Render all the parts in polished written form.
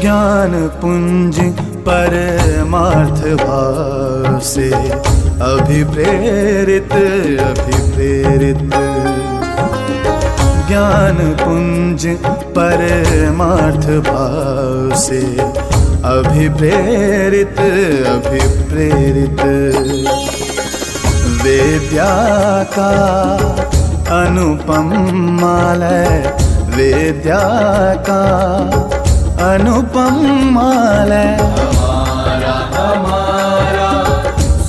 ज्ञान पुंज परमार्थ भाव से अभिप्रेरित ज्ञान पुंज परमार्थ भाव से अभिप्रेरित वेद्या का अनुपम मालय, वेद्या का अनुपम मालय। हमारा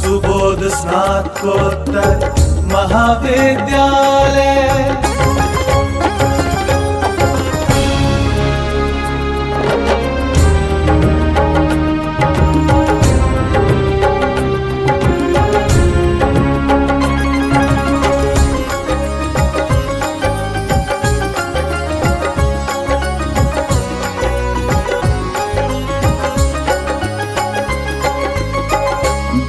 सुबोध स्नातकोत्तर महाविद्यालय।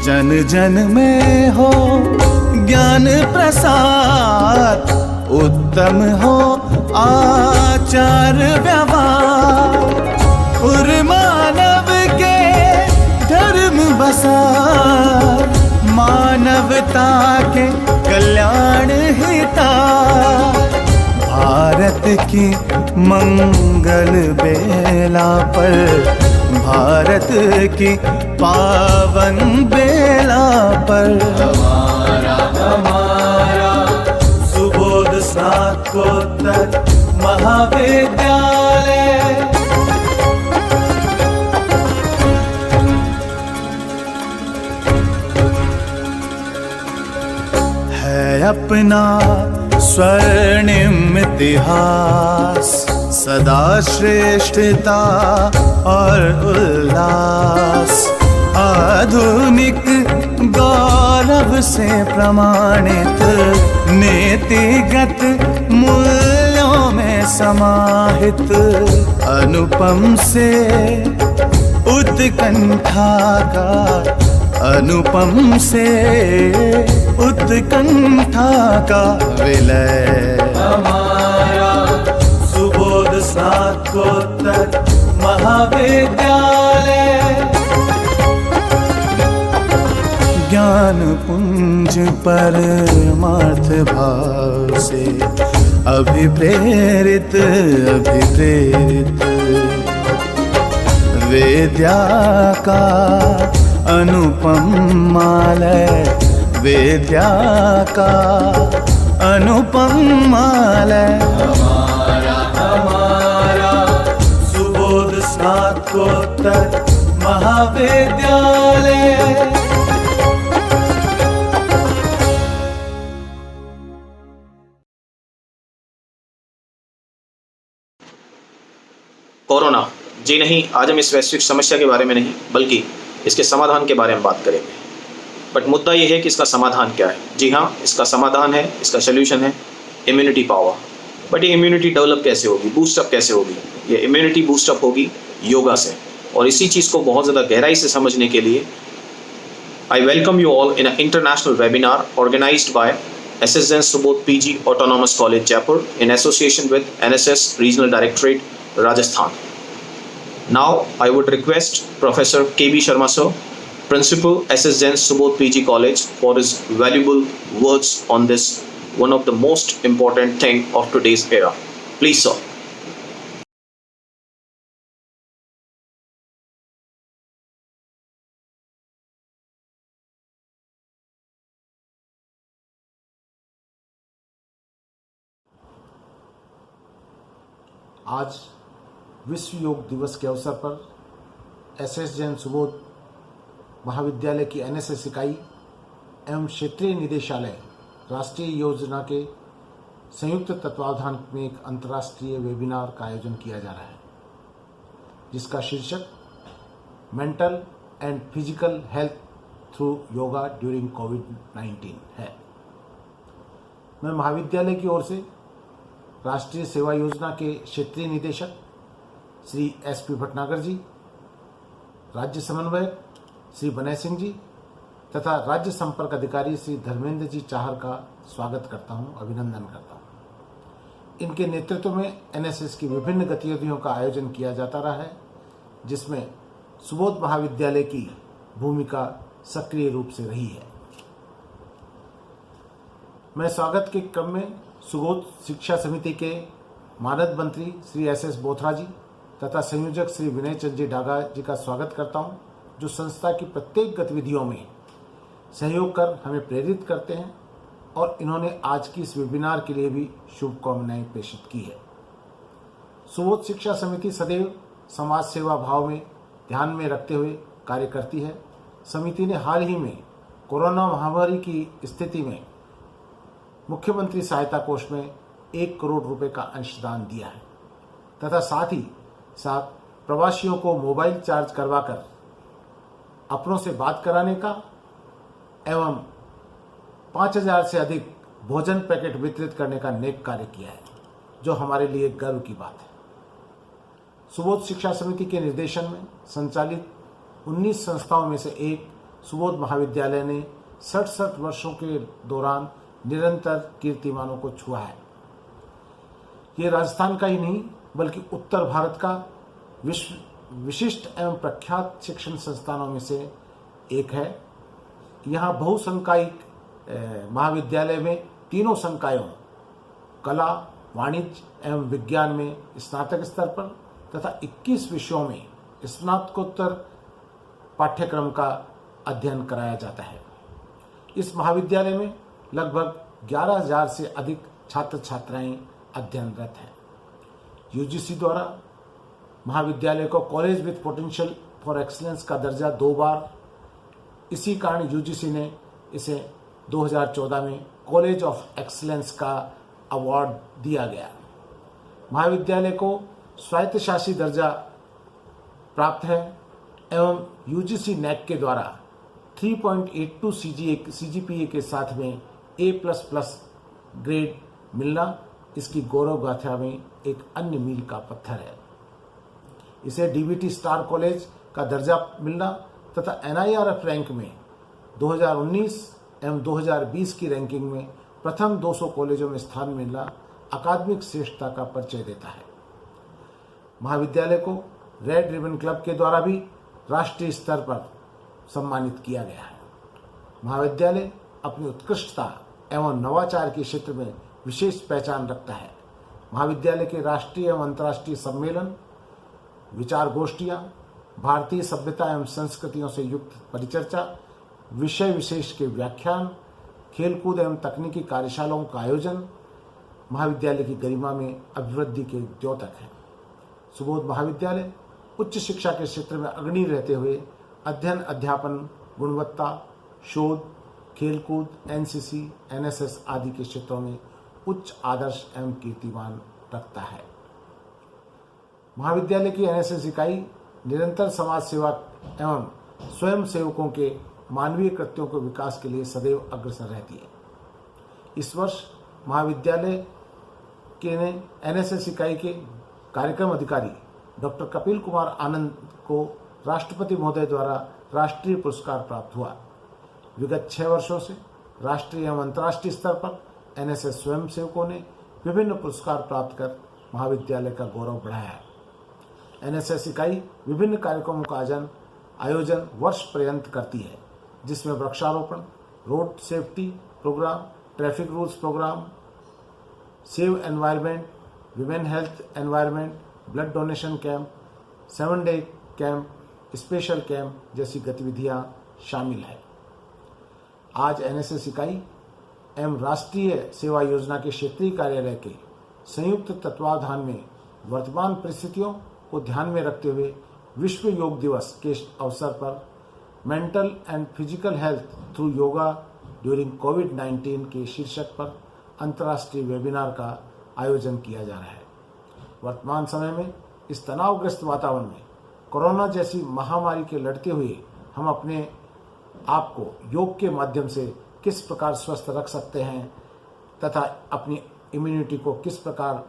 जन जन में हो ज्ञान प्रसाद, उत्तम हो आचार व्यवहार, उर मानव के धर्म बसार, मानवता के कल्याण हिता। भारत की मंगल बेला पर, भारत की पावन बेला पर हमारा सुबोध स्नातकोत्तर महाविद्यालय। है अपना स्वर्णिम इतिहास, सदा श्रेष्ठता और उल्लास, आधुनिक गौरव से प्रमाणित, नीतिगत मूल्यों में समाहित, अनुपम से उत्कंठा का, अनुपम से उत्कंठा का विलय। हमारा सुबोध स्नातकोत्तर महाविद्यालय। ज्ञान पुंज परमार्थ भाव से अभिप्रेरित वेद्या का अनुपम मालय, वेद्या का अनुपम मालय। हमारा सुबोध स्नातकोत्तर महाविद्यालय। कोरोना, जी नहीं, आज हम इस वैश्विक समस्या के बारे में नहीं बल्कि इसके समाधान के बारे में बात करेंगे। बट मुद्दा ये है कि इसका समाधान क्या है। जी हाँ, इसका समाधान है, इसका सोल्यूशन है इम्यूनिटी पावर। बट ये इम्यूनिटी डेवलप कैसे होगी, बूस्टअप कैसे होगी? ये इम्यूनिटी बूस्टअप होगी योगा से। और इसी चीज़ को बहुत ज़्यादा गहराई से समझने के लिए I welcome you all in a international webinar organized by SSN Subodh PG Autonomous College Jaipur in association with NSS Regional Directorate Rajasthan. Now I would request Professor KB Sharma sir, Principal SSN Subodh PG College, for his valuable words on this, one of the most important thing of today's era. Please sir. आज विश्व योग दिवस के अवसर पर SSN Subodh महाविद्यालय की NSS इकाई एवं क्षेत्रीय निदेशालय राष्ट्रीय योजना के संयुक्त तत्वावधान में एक अंतर्राष्ट्रीय वेबिनार का आयोजन किया जा रहा है, जिसका शीर्षक mental and physical health through yoga during कोविड-19 है। मैं महाविद्यालय की ओर से राष्ट्रीय सेवा योजना के क्षेत्रीय निदेशक श्री SP भटनागर जी, राज्य समन्वयक श्री बनय सिंह जी तथा राज्य संपर्क अधिकारी श्री धर्मेंद्र जी चाहर का स्वागत करता हूं, अभिनंदन करता हूं। इनके नेतृत्व में NSS की विभिन्न गतिविधियों का आयोजन किया जाता रहा है जिसमें सुबोध महाविद्यालय की भूमिका सक्रिय रूप से रही है। मैं स्वागत के क्रम में सुबोध शिक्षा समिति के मानद मंत्री श्री एस बोथरा जी तथा संयोजक श्री विनय चंद जी डागा जी का स्वागत करता हूं, जो संस्था की प्रत्येक गतिविधियों में सहयोग कर हमें प्रेरित करते हैं और इन्होंने आज की इस वेबिनार के लिए भी शुभकामनाएं प्रेषित की है। सुबोध शिक्षा समिति सदैव समाज सेवा भाव में ध्यान में रखते हुए कार्य करती है। समिति ने हाल ही में कोरोना महामारी की स्थिति में मुख्यमंत्री सहायता कोष में 1 करोड़ रुपए का अंशदान दिया है तथा साथ ही साथ प्रवासियों को मोबाइल चार्ज करवाकर अपनों से बात कराने का एवं 5000 से अधिक भोजन पैकेट वितरित करने का नेक कार्य किया है, जो हमारे लिए गर्व की बात है। सुबोध शिक्षा समिति के निर्देशन में संचालित 19 संस्थाओं में से एक सुबोध महाविद्यालय ने 67 वर्षों के दौरान निरंतर कीर्तिमानों को छुआ है। ये राजस्थान का ही नहीं बल्कि उत्तर भारत का विशिष्ट एवं प्रख्यात शिक्षण संस्थानों में से एक है। यहाँ बहुसंकायिक महाविद्यालय में तीनों संकायों कला, वाणिज्य एवं विज्ञान में स्नातक स्तर पर तथा 21 विषयों में स्नातकोत्तर पाठ्यक्रम का अध्ययन कराया जाता है। इस महाविद्यालय में लगभग 11,000 से अधिक छात्र छात्राएं अध्ययनरत हैं। यूजीसी द्वारा महाविद्यालय को college with potential for excellence का दर्जा 2 बार, इसी कारण यूजीसी ने इसे 2014 में कॉलेज ऑफ एक्सीलेंस का अवार्ड दिया गया। महाविद्यालय को स्वायत्तशासी दर्जा प्राप्त है एवं यूजीसी नैक के द्वारा 3.82 सीजीपीए के साथ में A++ ग्रेड मिलना इसकी गौरव गाथा में एक अन्य मील का पत्थर है। इसे डीबीटी स्टार कॉलेज का दर्जा मिलना तथा NIRF रैंक में 2019 एवं 2020 की रैंकिंग में प्रथम 200 कॉलेजों में स्थान मिलना अकादमिक श्रेष्ठता का परिचय देता है। महाविद्यालय को रेड रिबन क्लब के द्वारा भी राष्ट्रीय स्तर पर सम्मानित किया गया है। महाविद्यालय अपनी उत्कृष्टता एवं नवाचार के क्षेत्र में विशेष पहचान रखता है। महाविद्यालय के राष्ट्रीय एवं अंतर्राष्ट्रीय सम्मेलन, विचार गोष्ठियाँ, भारतीय सभ्यता एवं संस्कृतियों से युक्त परिचर्चा, विषय विशेष के व्याख्यान, खेलकूद एवं तकनीकी कार्यशालाओं का आयोजन महाविद्यालय की गरिमा में अभिवृद्धि के द्योतक है। सुबोध महाविद्यालय उच्च शिक्षा के क्षेत्र में अग्रणी रहते हुए अध्ययन, अध्यापन, गुणवत्ता, शोध, खेलकूद, NCC, NSS आदि के क्षेत्रों में उच्च आदर्श एवं कीर्तिमान रखता है। महाविद्यालय की NSS इकाई निरंतर समाज सेवा एवं स्वयं सेवकों के मानवीय कृत्यों के विकास के लिए सदैव अग्रसर रहती है। इस वर्ष महाविद्यालय के ने NSS इकाई के कार्यक्रम अधिकारी डॉक्टर कपिल कुमार आनंद को राष्ट्रपति महोदय द्वारा राष्ट्रीय पुरस्कार प्राप्त हुआ। विगत 6 वर्षों से राष्ट्रीय एवं अंतर्राष्ट्रीय स्तर पर NSS स्वयं सेवकों ने विभिन्न पुरस्कार प्राप्त कर महाविद्यालय का गौरव बढ़ाया है। NSS इकाई विभिन्न कार्यक्रमों का आयोजन वर्ष पर्यंत करती है, जिसमें वृक्षारोपण, road safety program, traffic rules program, save environment, women health environment, blood donation camp, 7 day camp, special camp जैसी गतिविधियां शामिल है। आज NSS इकाई एवं राष्ट्रीय सेवा योजना के क्षेत्रीय कार्यालय के संयुक्त तत्वावधान में वर्तमान परिस्थितियों को ध्यान में रखते हुए विश्व योग दिवस के अवसर पर mental and physical health through yoga during कोविड-19 के शीर्षक पर अंतर्राष्ट्रीय वेबिनार का आयोजन किया जा रहा है। वर्तमान समय में इस तनावग्रस्त वातावरण में कोरोना जैसी महामारी के लड़ते हुए हम अपने आप को योग के माध्यम से किस प्रकार स्वस्थ रख सकते हैं तथा अपनी इम्यूनिटी को किस प्रकार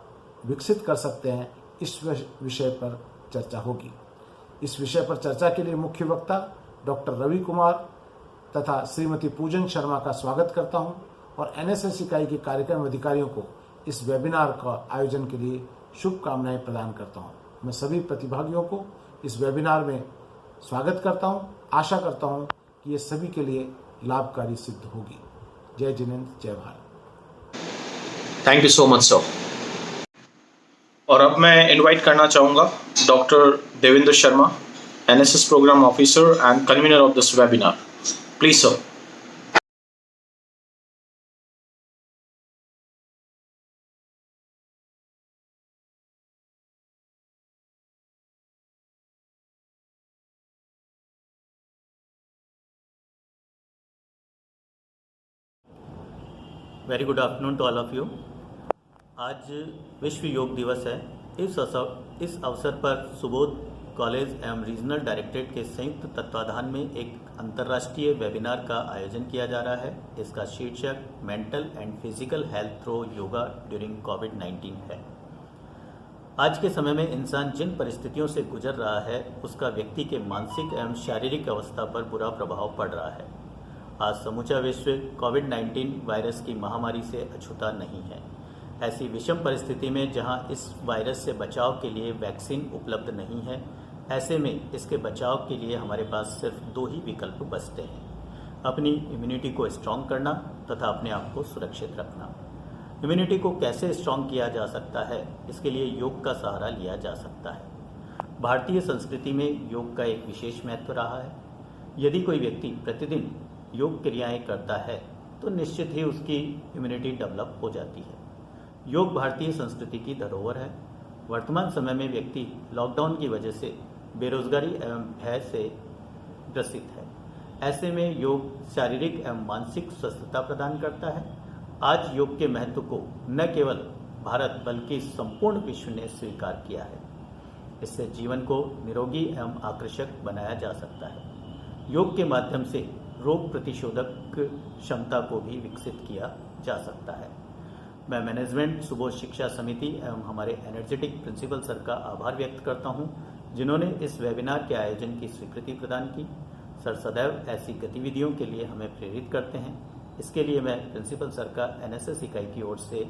विकसित कर सकते हैं, इस विषय पर चर्चा होगी। इस विषय पर चर्चा के लिए मुख्य वक्ता डॉक्टर रवि कुमार तथा श्रीमती पूजन शर्मा का स्वागत करता हूं और NSS इकाई के कार्यक्रम अधिकारियों को इस वेबिनार का आयोजन के लिए शुभकामनाएं प्रदान करता हूं। मैं सभी प्रतिभागियों को इस वेबिनार में स्वागत करता हूं। आशा करता हूं कि ये सभी के लिए लाभकारी सिद्ध होगी। जय जिनेंद्र, जय Bharat. Thank you so much sir. और अब मैं इनवाइट करना चाहूँगा doctor Devendra Sharma, NSS program officer and convener of this webinar. Please sir. Very good afternoon to all of you. आज विश्व योग दिवस है। इस अवसर पर सुबोध कॉलेज एवं रीजनल डायरेक्टरेट के संयुक्त तत्वाधान में एक अंतर्राष्ट्रीय वेबिनार का आयोजन किया जा रहा है। इसका शीर्षक mental and physical health through yoga during कोविड-19 है। आज के समय में इंसान जिन परिस्थितियों से गुजर रहा है उसका व्यक्ति के मानसिक एवं शारीरिक अवस्था पर बुरा प्रभाव पड़ रहा है। आज समूचा विश्व कोविड-19 वायरस की महामारी से अछूता नहीं है। ऐसी विषम परिस्थिति में जहां इस वायरस से बचाव के लिए वैक्सीन उपलब्ध नहीं है, ऐसे में इसके बचाव के लिए हमारे पास सिर्फ 2 ही विकल्प बचते हैं: अपनी इम्यूनिटी को स्ट्रॉन्ग करना तथा अपने आप को सुरक्षित रखना। इम्यूनिटी को कैसे स्ट्रॉन्ग किया जा सकता है, इसके लिए योग का सहारा लिया जा सकता है। भारतीय संस्कृति में योग का एक विशेष महत्व रहा है। यदि कोई व्यक्ति प्रतिदिन योग क्रियाएं करता है तो निश्चित ही उसकी इम्यूनिटी डेवलप हो जाती है। योग भारतीय संस्कृति की धरोहर है। वर्तमान समय में व्यक्ति लॉकडाउन की वजह से बेरोजगारी एवं भय से ग्रसित है। ऐसे में योग शारीरिक एवं मानसिक स्वस्थता प्रदान करता है। आज योग के महत्व को न केवल भारत बल्कि संपूर्ण विश्व ने स्वीकार किया है। इससे जीवन को निरोगी एवं आकर्षक बनाया जा सकता है। योग के माध्यम से रोग प्रतिशोधक क्षमता को भी विकसित किया जा सकता है। मैं मैनेजमेंट सुबोध शिक्षा समिति एवं हमारे एनर्जेटिक प्रिंसिपल सर का आभार व्यक्त करता हूं, जिन्होंने इस वेबिनार के आयोजन की स्वीकृति प्रदान की। सर सदैव ऐसी गतिविधियों के लिए हमें प्रेरित करते हैं। इसके लिए मैं प्रिंसिपल सर का NSS इकाई की ओर से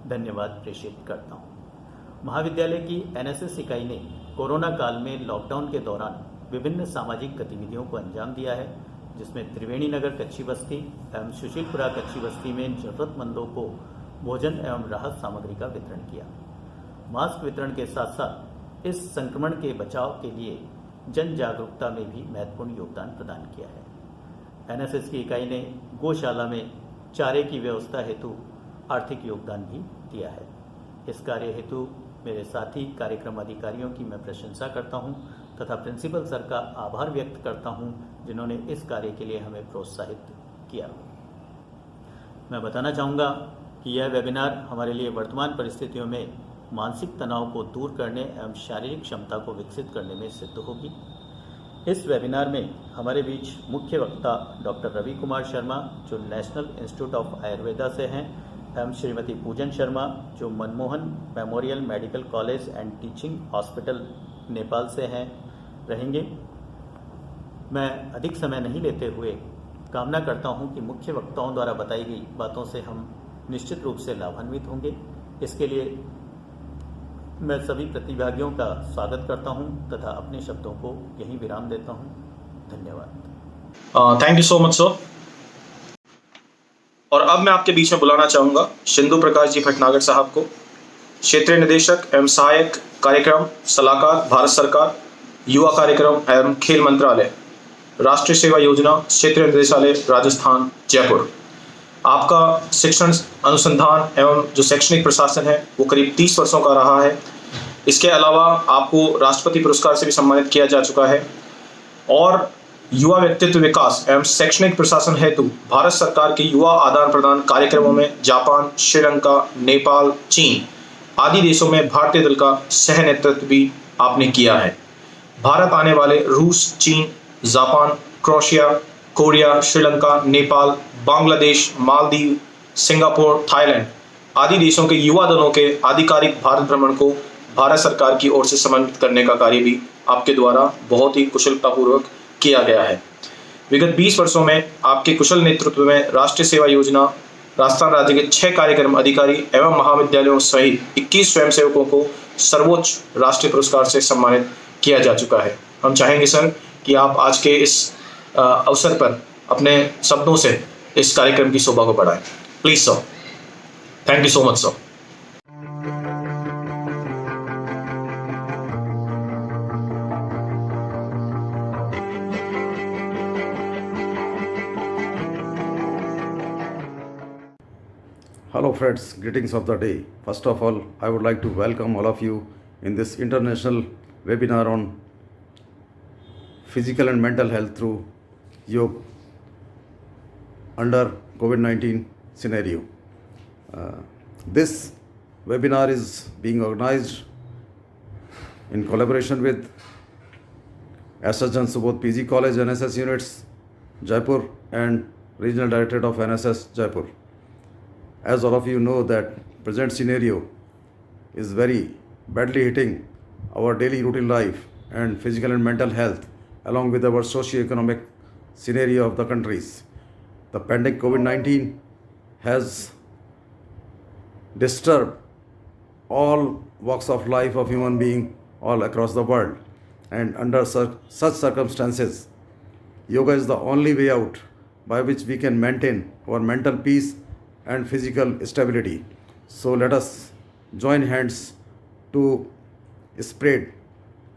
धन्यवाद प्रेषित करता हूं। महाविद्यालय की NSS इकाई ने कोरोना काल में लॉकडाउन के दौरान विभिन्न सामाजिक गतिविधियों को अंजाम दिया है, जिसमें त्रिवेणी नगर कच्ची बस्ती एवं सुशीलपुरा कच्ची बस्ती में जरूरतमंदों को भोजन एवं राहत सामग्री का वितरण किया। मास्क वितरण के साथ साथ इस संक्रमण के बचाव के लिए जन जागरूकता में भी महत्वपूर्ण योगदान प्रदान किया है। NSS की इकाई ने गौशाला में चारे की व्यवस्था हेतु आर्थिक योगदान भी दिया है। इस कार्य हेतु मेरे साथी कार्यक्रम अधिकारियों की मैं प्रशंसा करता हूं तथा प्रिंसिपल सर का आभार व्यक्त करता हूं, जिन्होंने इस कार्य के लिए हमें प्रोत्साहित किया। मैं बताना चाहूँगा कि यह वेबिनार हमारे लिए वर्तमान परिस्थितियों में मानसिक तनाव को दूर करने एवं शारीरिक क्षमता को विकसित करने में सिद्ध होगी। इस वेबिनार में हमारे बीच मुख्य वक्ता डॉक्टर रवि कुमार शर्मा, जो नेशनल इंस्टीट्यूट ऑफ आयुर्वेदा से हैं, एवं श्रीमती पूजन शर्मा, जो Manmohan memorial medical College and Teaching hospital Nepal से हैं, रहेंगे। मैं अधिक समय नहीं लेते हुए कामना करता हूं कि मुख्य वक्ताओं द्वारा बताई गई बातों से हम निश्चित रूप से लाभान्वित होंगे। इसके लिए मैं सभी प्रतिभागियों का स्वागत करता हूं तथा अपने शब्दों को यहीं विराम देता हूं। धन्यवाद। Thank you so much sir. और अब मैं आपके बीच में बुलाना चाहूँगा सिंधु प्रकाश जी भटनागर साहब को, क्षेत्रीय निदेशक एवं सहायक कार्यक्रम सलाहकार, भारत सरकार, युवा कार्यक्रम एवं खेल मंत्रालय, राष्ट्रीय सेवा योजना, क्षेत्रीय निदेशालय, राजस्थान, जयपुर। आपका शिक्षण अनुसंधान एवं जो शैक्षणिक प्रशासन है वो करीब 30 वर्षों का रहा है। इसके अलावा आपको राष्ट्रपति पुरस्कार से भी सम्मानित किया जा चुका है और युवा व्यक्तित्व विकास एवं शैक्षणिक प्रशासन हेतु भारत सरकार के युवा आदान प्रदान कार्यक्रमों में जापान, श्रीलंका, नेपाल, चीन आदि देशों में भारतीय दल का सह नेतृत्व भी आपने किया है। भारत आने वाले रूस, चीन, Japan, Croatia, Korea, Sri Lanka, Nepal, Bangladesh, Maldives, Singapore, Thailand आदि देशों के युवा दलों के आधिकारिक भारत भ्रमण को भारत सरकार की ओर से समन्वित करने का कार्य भी आपके द्वारा बहुत ही कुशलतापूर्वक किया गया है। विगत 20 वर्षों में आपके कुशल नेतृत्व में राष्ट्रीय सेवा योजना, राजस्थान राज्य के 6 कार्यक्रम अधिकारी एवं महाविद्यालयों सहित 21 स्वयंसेवकों को सर्वोच्च राष्ट्रीय पुरस्कार से सम्मानित किया जा चुका है। हम चाहेंगे सर कि आप आज के इस अवसर पर अपने शब्दों से इस कार्यक्रम की शोभा को बढ़ाएं। Please sir. Thank you so much sir. Hello friends, greetings of the day. First of all, I would like to welcome all of you in this international webinar on physical and mental health through yoga under COVID-19 scenario. This webinar is being organized in collaboration with S.S. Jan Subodh PG College NSS Units Jaipur and Regional Directorate of NSS Jaipur. As all of you know that present scenario is very badly hitting our daily routine life and physical and mental health along with our socio-economic scenario of the countries. The pandemic COVID-19 has disturbed all walks of life of human being all across the world, and under such circumstances, yoga is the only way out by which we can maintain our mental peace and physical stability. So let us join hands to spread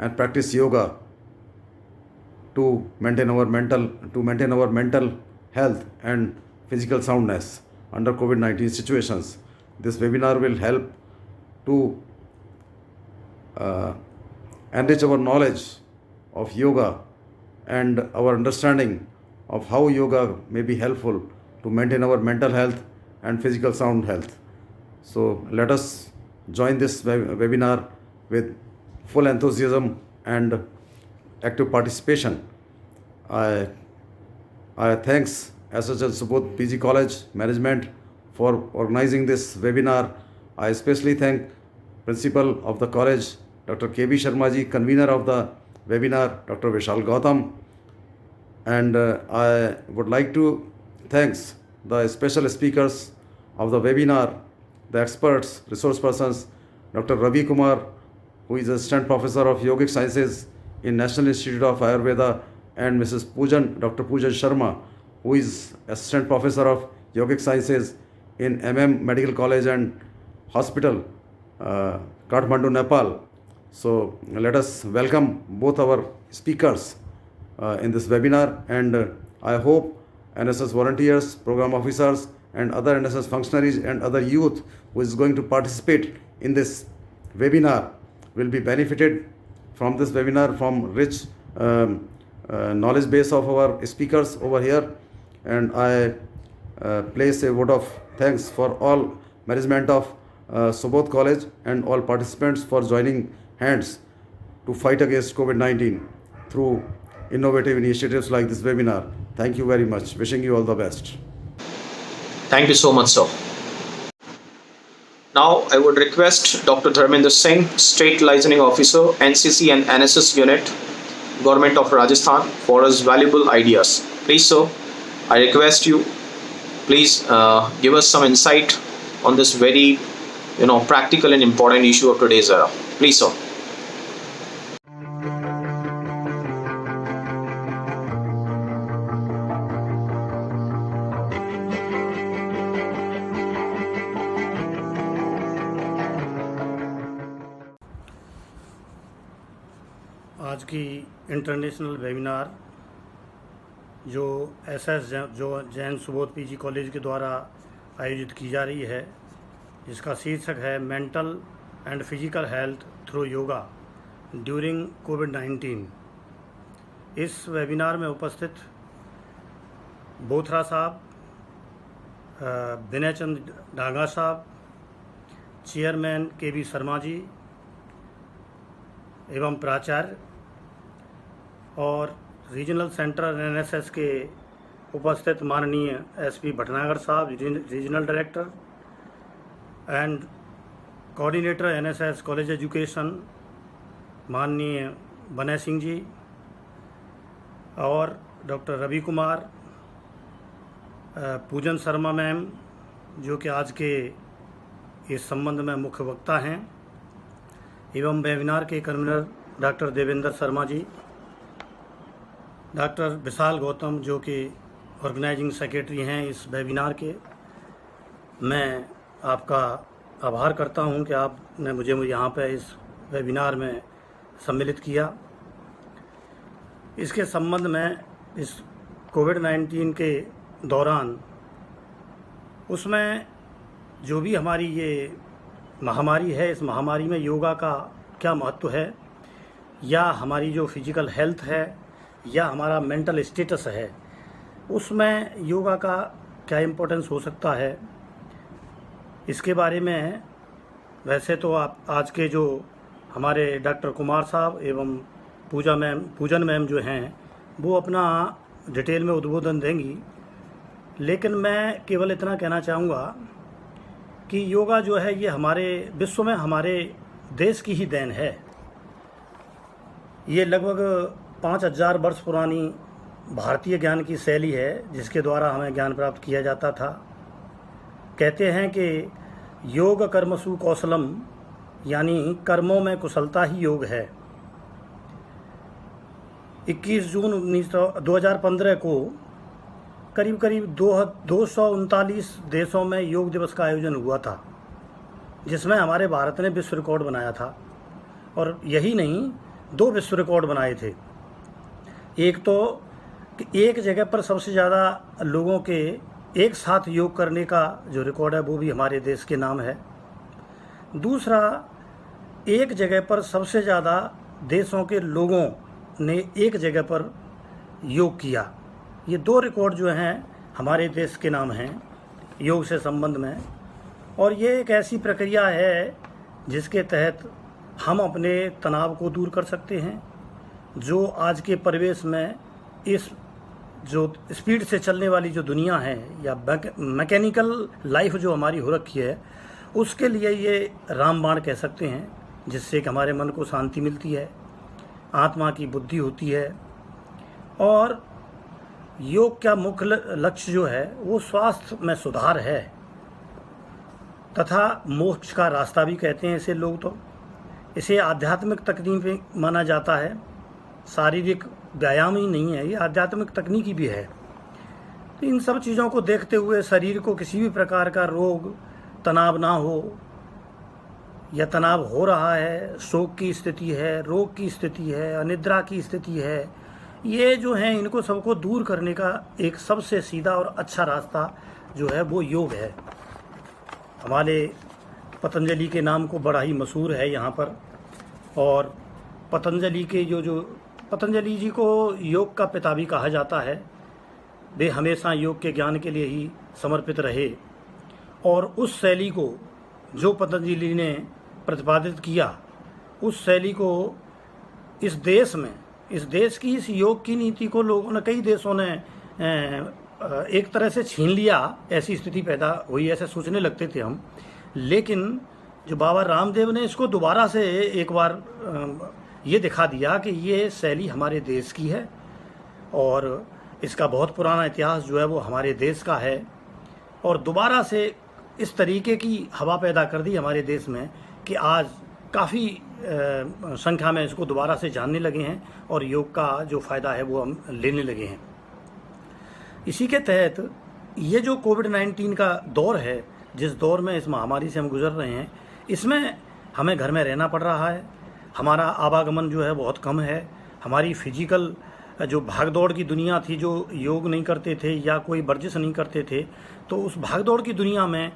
and practice yoga to maintain our mental health and physical soundness under COVID-19 situations. This webinar will help to enrich our knowledge of yoga and our understanding of how yoga may be helpful to maintain our mental health and physical sound health. So let us join this webinar with full enthusiasm and active participation. I thanks S.S. Subodh PG College management for organizing this webinar. I especially thank Principal of the college, Dr. K.B. Sharma ji, convener of the webinar, Dr. Vishal Gautam, and I would like to thanks the special speakers of the webinar, the experts, resource persons, Dr. Ravi Kumar, who is Assistant Professor of Yogic Sciences in National Institute of Ayurveda, and Mrs. Dr. Poojan Sharma, who is Assistant Professor of Yogic Sciences in Medical College and Hospital, Kathmandu, Nepal. So let us welcome both our speakers in this webinar, and I hope NSS volunteers, program officers, and other NSS functionaries and other youth who is going to participate in this webinar will be benefited from this webinar, from rich knowledge base of our speakers over here. And I place a vote of thanks for all management of Subodh College and all participants for joining hands to fight against COVID-19 through innovative initiatives like this webinar. Thank you very much. Wishing you all the best. Thank you so much, sir. Now I would request Dr. Dharmender Singh, State Licensing Officer, NCC and NSS Unit, Government of Rajasthan, for his valuable ideas. Please, sir, I request you, please give us some insight on this very, practical and important issue of today's era. Please, sir. आज की international webinar जो SS Jain Subodh PG college के द्वारा आयोजित की जा रही है, जिसका शीर्षक है mental and physical health through yoga during कोविड-19। इस वेबिनार में उपस्थित बोथरा साहब, विनय चंद डांगा साहब, चेयरमैन के.बी. शर्मा जी एवं प्राचार्य और रीजनल सेंटर एनएसएस के उपस्थित माननीय एसपी भटनागर साहब, regional director and coordinator NSS college education माननीय बनय सिंह जी, और डॉक्टर रवि कुमार, पूजन शर्मा मैम, जो कि आज के इस संबंध में मुख्य वक्ता हैं, एवं वेबिनार के कन्वीनर डॉक्टर देवेंद्र शर्मा जी, डॉक्टर विशाल गौतम जो कि ऑर्गेनाइजिंग सेक्रेटरी हैं इस वेबिनार के, मैं आपका आभार करता हूं कि आपने मुझे यहाँ पे इस वेबिनार में सम्मिलित किया। इसके संबंध में इस कोविड-19 के दौरान उसमें जो भी हमारी ये महामारी है, इस महामारी में योगा का क्या महत्व है, या हमारी जो फिजिकल हेल्थ है या हमारा मेंटल स्टेटस है, उसमें योगा का क्या इम्पोर्टेंस हो सकता है, इसके बारे में वैसे तो आप आज के जो हमारे डॉक्टर कुमार साहब एवं पूजन मैम जो हैं वो अपना डिटेल में उद्बोधन देंगी, लेकिन मैं केवल इतना कहना चाहूँगा कि योगा जो है ये हमारे विश्व में हमारे देश की ही देन है। ये लगभग 5000 वर्ष पुरानी भारतीय ज्ञान की शैली है जिसके द्वारा हमें ज्ञान प्राप्त किया जाता था। कहते हैं कि योग कर्मसु कौशलम, यानी कर्मों में कुशलता ही योग है। 21 जून 2015 को करीब 239 देशों में योग दिवस का आयोजन हुआ था, जिसमें हमारे भारत ने विश्व रिकॉर्ड बनाया था। और यही नहीं, 2 विश्व रिकॉर्ड बनाए थे। एक तो कि एक जगह पर सबसे ज़्यादा लोगों के एक साथ योग करने का जो रिकॉर्ड है वो भी हमारे देश के नाम है। दूसरा, एक जगह पर सबसे ज़्यादा देशों के लोगों ने एक जगह पर योग किया। ये 2 रिकॉर्ड जो हैं हमारे देश के नाम हैं योग से संबंध में। और ये एक ऐसी प्रक्रिया है जिसके तहत हम अपने तनाव को दूर कर सकते हैं। जो आज के परिवेश में इस जो स्पीड से चलने वाली जो दुनिया है या मैकेनिकल लाइफ जो हमारी हो रखी है, उसके लिए ये रामबाण कह सकते हैं, जिससे कि हमारे मन को शांति मिलती है, आत्मा की बुद्धि होती है। और योग का मुख्य लक्ष्य जो है वो स्वास्थ्य में सुधार है तथा मोक्ष का रास्ता भी कहते हैं इसे लोग। तो इसे आध्यात्मिक तकनीक माना जाता है, शारीरिक व्यायाम ही नहीं है, ये आध्यात्मिक तकनीकी भी है। तो इन सब चीज़ों को देखते हुए शरीर को किसी भी प्रकार का रोग, तनाव ना हो, या तनाव हो रहा है, शोक की स्थिति है, रोग की स्थिति है, अनिद्रा की स्थिति है, ये जो है इनको सबको दूर करने का एक सबसे सीधा और अच्छा रास्ता जो है वो योग है। हमारे पतंजलि के नाम को बड़ा ही मशहूर है यहाँ पर। और पतंजलि के जो पतंजलि जी को योग का पिता भी कहा जाता है। वे हमेशा योग के ज्ञान के लिए ही समर्पित रहे और उस शैली को जो पतंजलि ने प्रतिपादित किया, उस शैली को इस देश की इस योग की नीति को लोगों ने, कई देशों ने एक तरह से छीन लिया। ऐसी स्थिति पैदा हुई, ऐसे सोचने लगते थे हम। लेकिन जो बाबा रामदेव ने इसको दोबारा से एक बार ये दिखा दिया कि ये शैली हमारे देश की है और इसका बहुत पुराना इतिहास जो है वो हमारे देश का है। और दोबारा से इस तरीके की हवा पैदा कर दी हमारे देश में कि आज काफ़ी संख्या में इसको दोबारा से जानने लगे हैं और योग का जो फ़ायदा है वो हम लेने लगे हैं। इसी के तहत ये जो कोविड-19 का दौर है, जिस दौर में इस महामारी से हम गुजर रहे हैं, इसमें हमें घर में रहना पड़ रहा है। हमारा आवागमन जो है बहुत कम है। हमारी फिजिकल जो भागदौड़ की दुनिया थी, जो योग नहीं करते थे या कोई वर्जिश नहीं करते थे, तो उस भागदौड़ की दुनिया में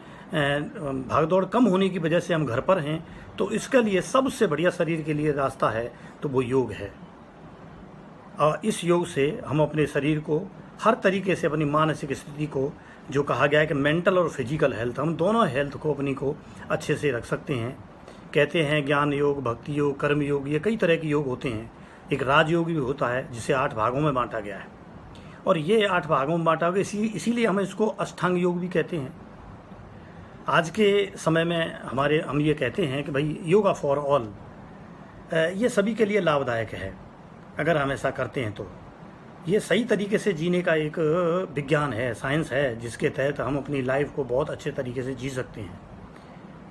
भागदौड़ कम होने की वजह से हम घर पर हैं। तो इसके लिए सबसे बढ़िया शरीर के लिए रास्ता है तो वो योग है। और इस योग से हम अपने शरीर को हर तरीके से, अपनी मानसिक स्थिति को, जो कहा गया है कि मेंटल और फिजिकल हेल्थ, हम दोनों हेल्थ को अपनी को अच्छे से रख सकते हैं। कहते हैं ज्ञान योग, भक्ति योग, कर्म योग, ये कई तरह के योग होते हैं। एक राजयोग भी होता है जिसे 8 भागों में बांटा गया है और ये 8 भागों में बांटा गया, इसीलिए हम इसको अष्टांग योग भी कहते हैं। आज के समय में हम ये कहते हैं कि भाई योगा फॉर ऑल, ये सभी के लिए लाभदायक है अगर हम ऐसा करते हैं। तो ये सही तरीके से जीने का एक विज्ञान है, साइंस है, जिसके तहत हम अपनी लाइफ को बहुत अच्छे तरीके से जी सकते हैं।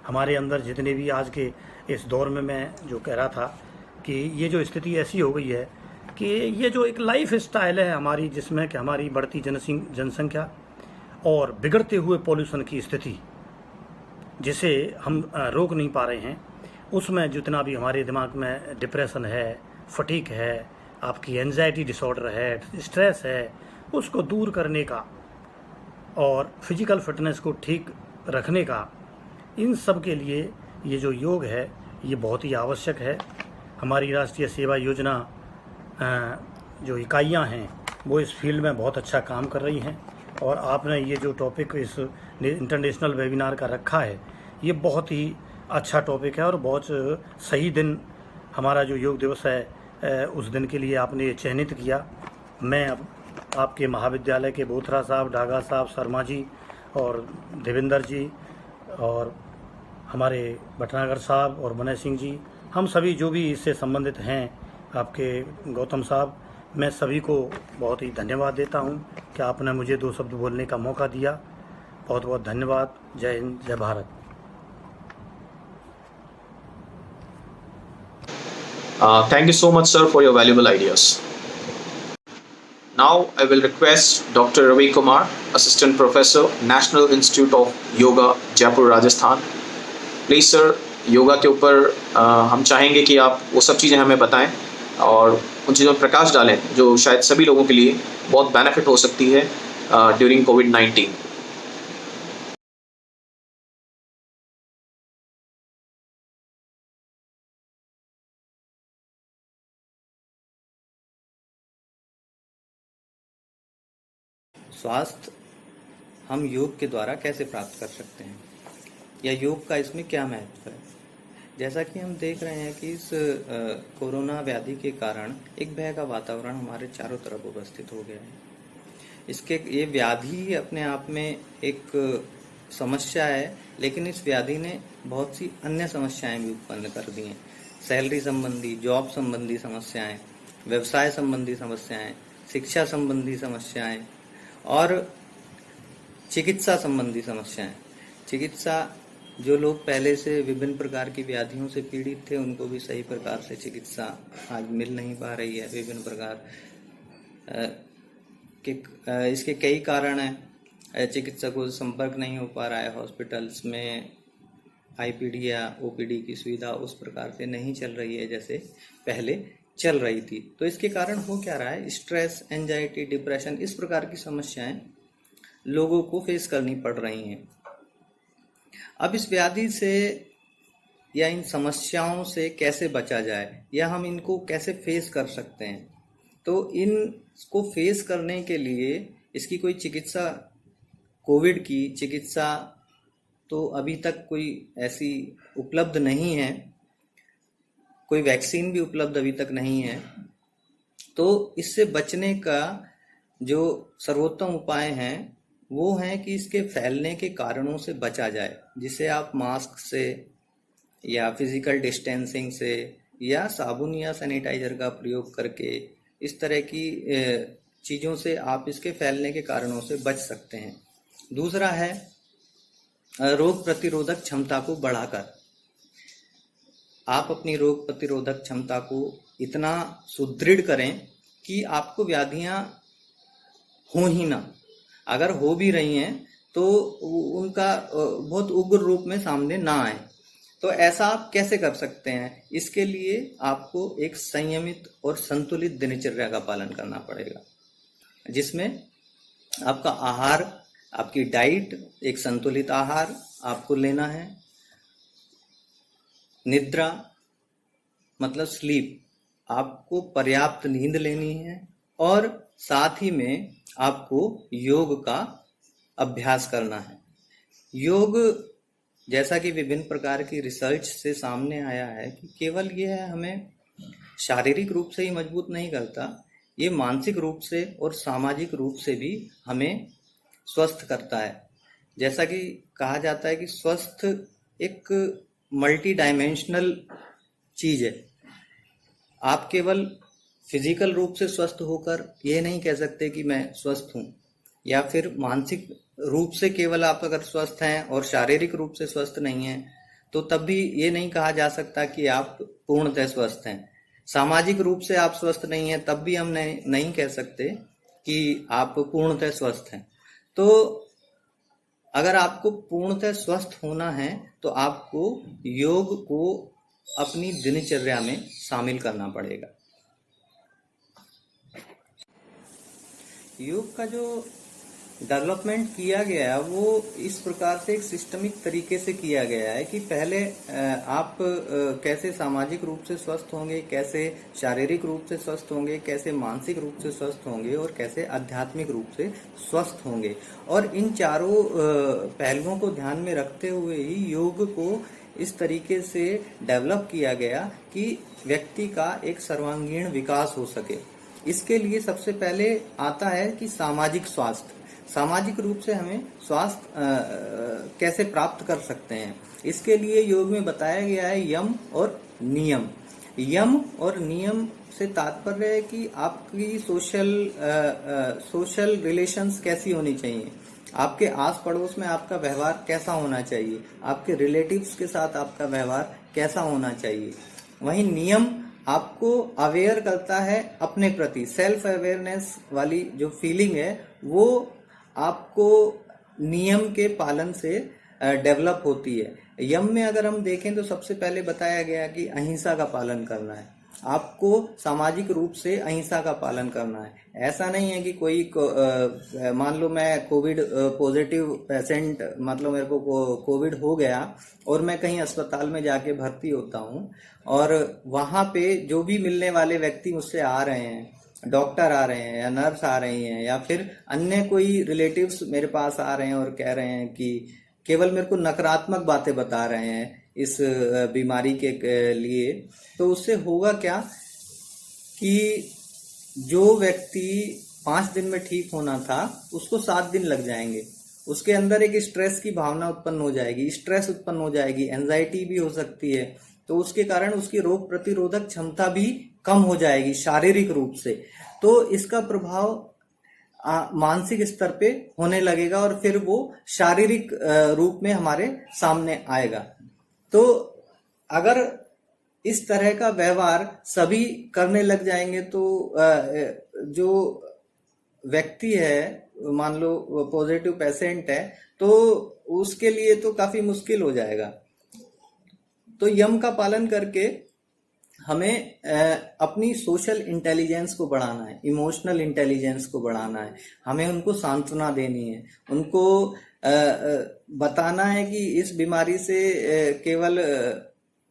हमारे अंदर जितने भी आज के इस दौर में, मैं जो कह रहा था कि ये जो स्थिति ऐसी हो गई है कि ये जो एक लाइफ स्टाइल है हमारी, जिसमें कि हमारी बढ़ती जनसंख्या और बिगड़ते हुए पॉल्यूशन की स्थिति, जिसे हम रोक नहीं पा रहे हैं, उसमें जितना भी हमारे दिमाग में डिप्रेशन है, फटीक है, आपकी एंजाइटी डिसऑर्डर है, स्ट्रेस है, उसको दूर करने का और फिजिकल फिटनेस को ठीक रखने का, इन सब के लिए ये जो योग है ये बहुत ही आवश्यक है। हमारी राष्ट्रीय सेवा योजना जो इकाइयां हैं वो इस फील्ड में बहुत अच्छा काम कर रही हैं, और आपने ये जो टॉपिक इस इंटरनेशनल वेबिनार का रखा है ये बहुत ही अच्छा टॉपिक है, और बहुत सही दिन हमारा जो योग दिवस है उस दिन के लिए आपने चयनित किया। मैं अब आपके महाविद्यालय के बोथरा साहब, डागा साहब, शर्मा जी और देवेंद्र जी और हमारे भटनागर साहब और मनय सिंह जी, हम सभी जो भी इससे संबंधित हैं, आपके गौतम साहब, मैं सभी को बहुत ही धन्यवाद देता हूं कि आपने मुझे 2 शब्द बोलने का मौका दिया। बहुत बहुत धन्यवाद। जय हिंद, जय Bharat. Thank you so much, sir, for your valuable ideas. Now I will request Dr. Ravi Kumar, Assistant Professor, National Institute of Yoga, Jaipur, Rajasthan. Please sir, yoga के ऊपर हम चाहेंगे कि आप वो सब चीज़ें हमें बताएं और उन चीज़ों पर प्रकाश डालें जो शायद सभी लोगों के लिए बहुत बेनिफिट हो सकती है ड्यूरिंग कोविड-19। स्वास्थ्य हम योग के द्वारा कैसे प्राप्त कर सकते हैं, या योग का इसमें क्या महत्व है। जैसा कि हम देख रहे हैं कि इस कोरोना व्याधि के कारण एक भय का वातावरण हमारे चारों तरफ उपस्थित हो गया है। ये व्याधि अपने आप में एक समस्या है, लेकिन इस व्याधि ने बहुत सी अन्य समस्याएं भी उत्पन्न कर दी हैं। सैलरी संबंधी, जॉब संबंधी समस्याएं, व्यवसाय संबंधी समस्याएं, शिक्षा संबंधी समस्याएं और चिकित्सा संबंधी समस्याएं। चिकित्सा, जो लोग पहले से विभिन्न प्रकार की व्याधियों से पीड़ित थे उनको भी सही प्रकार से चिकित्सा आज मिल नहीं पा रही है। विभिन्न प्रकार के इसके कई कारण हैं। चिकित्सकों से संपर्क नहीं हो पा रहा है, हॉस्पिटल्स में आईपीडी या ओपीडी की सुविधा उस प्रकार से नहीं चल रही है जैसे पहले चल रही थी। तो इसके कारण हो क्या रहा है, स्ट्रेस, एंजाइटी, डिप्रेशन, इस प्रकार की समस्याएं लोगों को फेस करनी पड़ रही हैं। अब इस व्याधि से या इन समस्याओं से कैसे बचा जाए, या हम इनको कैसे फेस कर सकते हैं। तो इनको फेस करने के लिए इसकी कोई चिकित्सा, कोविड की चिकित्सा तो अभी तक कोई ऐसी उपलब्ध नहीं है, कोई वैक्सीन भी उपलब्ध अभी तक नहीं है। तो इससे बचने का जो सर्वोत्तम उपाय हैं वो है कि इसके फैलने के कारणों से बचा जाए, जिसे आप मास्क से या फिजिकल डिस्टेंसिंग से या साबुन या सैनिटाइजर का प्रयोग करके इस तरह की चीज़ों से आप इसके फैलने के कारणों से बच सकते हैं। दूसरा है रोग प्रतिरोधक क्षमता को बढ़ाकर। आप अपनी रोग प्रतिरोधक क्षमता को इतना सुदृढ़ करें कि आपको व्याधियां हो ही ना, अगर हो भी रही हैं तो उनका बहुत उग्र रूप में सामने ना आए। तो ऐसा आप कैसे कर सकते हैं? इसके लिए आपको एक संयमित और संतुलित दिनचर्या का पालन करना पड़ेगा, जिसमें आपका आहार, आपकी डाइट, एक संतुलित आहार आपको लेना है। निद्रा मतलब स्लीप, आपको पर्याप्त नींद लेनी है, और साथ ही में आपको योग का अभ्यास करना है। योग, जैसा कि विभिन्न प्रकार की रिसर्च से सामने आया है कि केवल यह हमें शारीरिक रूप से ही मजबूत नहीं करता, ये मानसिक रूप से और सामाजिक रूप से भी हमें स्वस्थ करता है। जैसा कि कहा जाता है कि स्वस्थ एक मल्टी डायमेंशनल चीज है। आप केवल फिजिकल रूप से स्वस्थ होकर ये नहीं कह सकते कि मैं स्वस्थ हूँ, या फिर मानसिक रूप से केवल आप अगर स्वस्थ हैं और शारीरिक रूप से स्वस्थ नहीं हैं तो तब भी ये नहीं कहा जा सकता कि आप पूर्णतः स्वस्थ हैं। सामाजिक रूप से आप स्वस्थ नहीं हैं तब भी हम नहीं कह सकते कि आप पूर्णतः स्वस्थ हैं। तो अगर आपको पूर्णतः स्वस्थ होना है तो आपको योग को अपनी दिनचर्या में शामिल करना पड़ेगा। योग का जो डेवलपमेंट किया गया वो इस प्रकार से एक सिस्टमिक तरीके से किया गया है कि पहले आप कैसे सामाजिक रूप से स्वस्थ होंगे, कैसे शारीरिक रूप से स्वस्थ होंगे, कैसे मानसिक रूप से स्वस्थ होंगे और कैसे आध्यात्मिक रूप से स्वस्थ होंगे। और इन चारों पहलुओं को ध्यान में रखते हुए ही योग को इस तरीके से डेवलप किया गया कि व्यक्ति का एक सर्वांगीण विकास हो सके। इसके लिए सबसे पहले आता है कि सामाजिक स्वास्थ्य, सामाजिक रूप से हमें स्वास्थ्य कैसे प्राप्त कर सकते हैं। इसके लिए योग में बताया गया है यम और नियम। यम और नियम से तात्पर्य है कि आपकी सोशल रिलेशंस कैसी होनी चाहिए, आपके आस पड़ोस में आपका व्यवहार कैसा होना चाहिए, आपके रिलेटिव्स के साथ आपका व्यवहार कैसा होना चाहिए। वहीं नियम आपको अवेयर करता है अपने प्रति, सेल्फ अवेयरनेस वाली जो फीलिंग है वो आपको नियम के पालन से डेवलप होती है। यम में अगर हम देखें तो सबसे पहले बताया गया कि अहिंसा का पालन करना है, आपको सामाजिक रूप से अहिंसा का पालन करना है। ऐसा नहीं है कि कोई मान लो मैं कोविड पॉजिटिव पेशेंट, मतलब मेरे को कोविड हो गया और मैं कहीं अस्पताल में जाके भर्ती होता हूँ और वहां पे जो भी मिलने वाले व्यक्ति मुझसे आ रहे हैं, डॉक्टर आ रहे हैं या नर्स आ रही हैं या फिर अन्य कोई रिलेटिव्स मेरे पास आ रहे हैं और कह रहे हैं कि केवल मेरे को नकारात्मक बातें बता रहे हैं इस बीमारी के लिए, तो उससे होगा क्या कि जो व्यक्ति 5 दिन में ठीक होना था उसको 7 दिन लग जाएंगे। उसके अंदर एक स्ट्रेस की भावना उत्पन्न हो जाएगी, स्ट्रेस उत्पन्न हो जाएगी, एंजाइटी भी हो सकती है, तो उसके कारण उसकी रोग प्रतिरोधक क्षमता भी कम हो जाएगी शारीरिक रूप से। तो इसका प्रभाव मानसिक स्तर पे होने लगेगा और फिर वो शारीरिक रूप में हमारे सामने आएगा। तो अगर इस तरह का व्यवहार सभी करने लग जाएंगे तो जो व्यक्ति है, मान लो पॉजिटिव पेशेंट है, तो उसके लिए तो काफी मुश्किल हो जाएगा। तो यम का पालन करके हमें अपनी सोशल इंटेलिजेंस को बढ़ाना है, इमोशनल इंटेलिजेंस को बढ़ाना है, हमें उनको सांत्वना देनी है, उनको बताना है कि इस बीमारी से केवल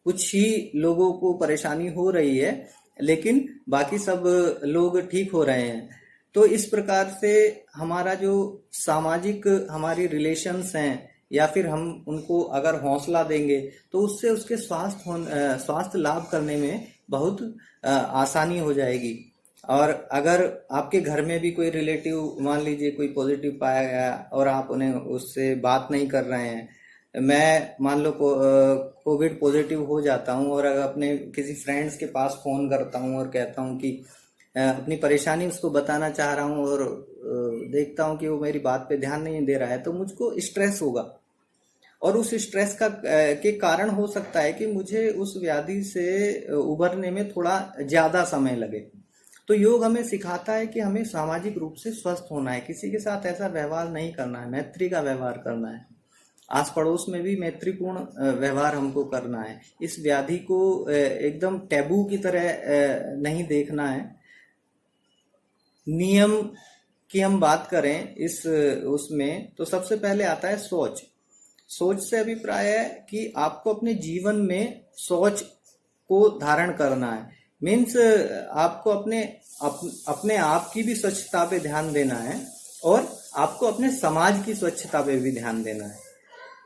कुछ ही लोगों को परेशानी हो रही है लेकिन बाकी सब लोग ठीक हो रहे हैं। तो इस प्रकार से हमारा जो सामाजिक हमारी रिलेशंस हैं या फिर हम उनको अगर हौसला देंगे तो उससे उसके स्वास्थ्य लाभ करने में बहुत आसानी हो जाएगी। और अगर आपके घर में भी कोई रिलेटिव मान लीजिए कोई पॉजिटिव पाया गया और आप उन्हें उससे बात नहीं कर रहे हैं, मैं मान लो कोविड पॉजिटिव हो जाता हूं और अगर अपने किसी फ्रेंड्स के पास फोन करता हूं और कहता हूं कि अपनी परेशानी उसको बताना चाह रहा हूं और देखता हूं कि वो मेरी बात पे ध्यान नहीं दे रहा है, तो मुझको स्ट्रेस होगा और उस स्ट्रेस के कारण हो सकता है कि मुझे उस व्याधि से उबरने में थोड़ा ज्यादा समय लगे। तो योग हमें सिखाता है कि हमें सामाजिक रूप से स्वस्थ होना है, किसी के साथ ऐसा व्यवहार नहीं करना है, मैत्री का व्यवहार करना है, आस पड़ोस में भी मैत्रीपूर्ण व्यवहार हमको करना है। इस व्याधि को एकदम टैबू की तरह नहीं देखना है। नियम की हम बात करें उसमें तो सबसे पहले आता है सोच। सोच से अभिप्राय है कि आपको अपने जीवन में सोच को धारण करना है, मीन्स आपको अपने आप की भी स्वच्छता पे ध्यान देना है और आपको अपने समाज की स्वच्छता पे भी ध्यान देना है।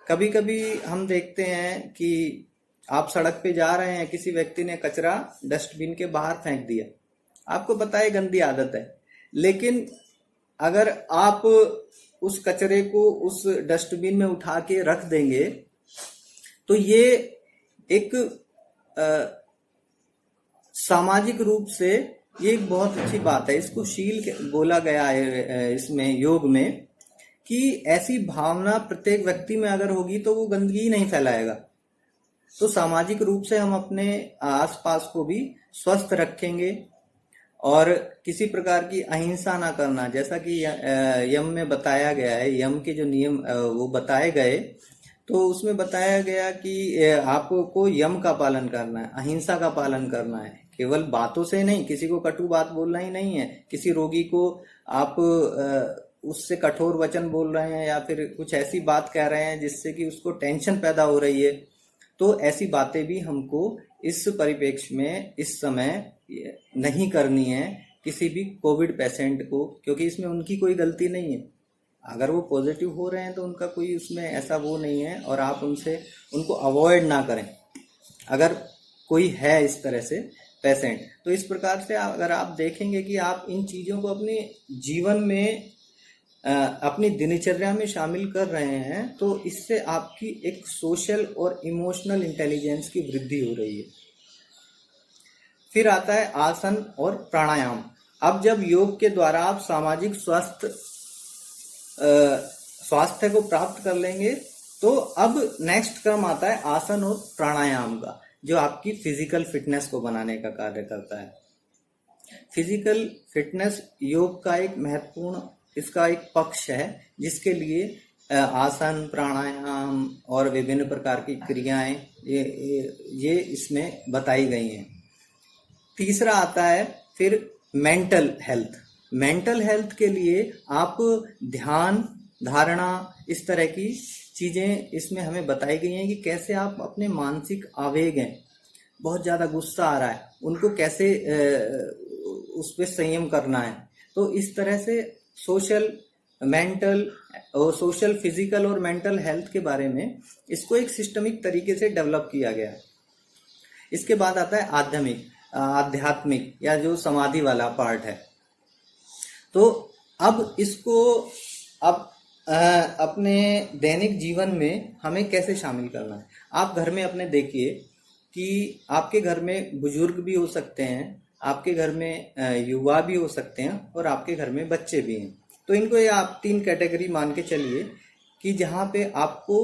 कभी कभी हम देखते हैं कि आप सड़क पे जा रहे हैं, किसी व्यक्ति ने कचरा डस्टबिन के बाहर फेंक दिया, आपको पता है गंदी आदत है, लेकिन अगर आप उस कचरे को उस डस्टबिन में उठा के रख देंगे तो ये एक सामाजिक रूप से ये एक बहुत अच्छी बात है। इसको शील बोला गया है इसमें योग में कि ऐसी भावना प्रत्येक व्यक्ति में अगर होगी तो वो गंदगी नहीं फैलाएगा। तो सामाजिक रूप से हम अपने आसपास को भी स्वस्थ रखेंगे और किसी प्रकार की अहिंसा ना करना, जैसा कि यम में बताया गया है, यम के जो नियम वो बताए गए, तो उसमें बताया गया कि आपको यम का पालन करना है, अहिंसा का पालन करना है, केवल बातों से नहीं, किसी को कटु बात बोलना ही नहीं है, किसी रोगी को आप उससे कठोर वचन बोल रहे हैं या फिर कुछ ऐसी बात कह रहे हैं जिससे कि उसको टेंशन पैदा हो रही है, तो ऐसी बातें भी हमको इस परिप्रेक्ष्य में इस समय नहीं करनी है किसी भी कोविड पेशेंट को, क्योंकि इसमें उनकी कोई गलती नहीं है। अगर वो पॉजिटिव हो रहे हैं तो उनका कोई उसमें ऐसा वो नहीं है, और आप उनको अवॉइड ना करें अगर कोई है इस तरह से पेशेंट। तो इस प्रकार से अगर आप देखेंगे कि आप इन चीज़ों को अपने जीवन में अपनी दिनचर्या में शामिल कर रहे हैं, तो इससे आपकी एक सोशल और इमोशनल इंटेलिजेंस की वृद्धि हो रही है। फिर आता है आसन और प्राणायाम। अब जब योग के द्वारा आप सामाजिक स्वास्थ्य को प्राप्त कर लेंगे, तो अब नेक्स्ट क्रम आता है आसन और प्राणायाम का, जो आपकी फिजिकल फिटनेस को बनाने का कार्य करता है। फिजिकल फिटनेस योग का एक महत्वपूर्ण इसका एक पक्ष है, जिसके लिए आसन, प्राणायाम और विभिन्न प्रकार की क्रियाएं ये इसमें बताई गई हैं। तीसरा आता है फिर मेंटल हेल्थ। मेंटल हेल्थ के लिए आप ध्यान, धारणा, इस तरह की चीज़ें इसमें हमें बताई गई हैं कि कैसे आप अपने मानसिक आवेग हैं, बहुत ज़्यादा गुस्सा आ रहा है, उनको कैसे उस पर संयम करना है। तो इस तरह से सोशल, मेंटल और सोशल, फिजिकल और मेंटल हेल्थ के बारे में इसको एक सिस्टमिक तरीके से डेवलप किया गया है। इसके बाद आता है आध्यात्मिक या जो समाधि वाला पार्ट है। तो अब इसको अपने दैनिक जीवन में हमें कैसे शामिल करना है। आप घर में अपने देखिए कि आपके घर में बुजुर्ग भी हो सकते हैं, आपके घर में युवा भी हो सकते हैं और आपके घर में बच्चे भी हैं। तो इनको ये आप 3 कैटेगरी मान के चलिए कि जहाँ पे आपको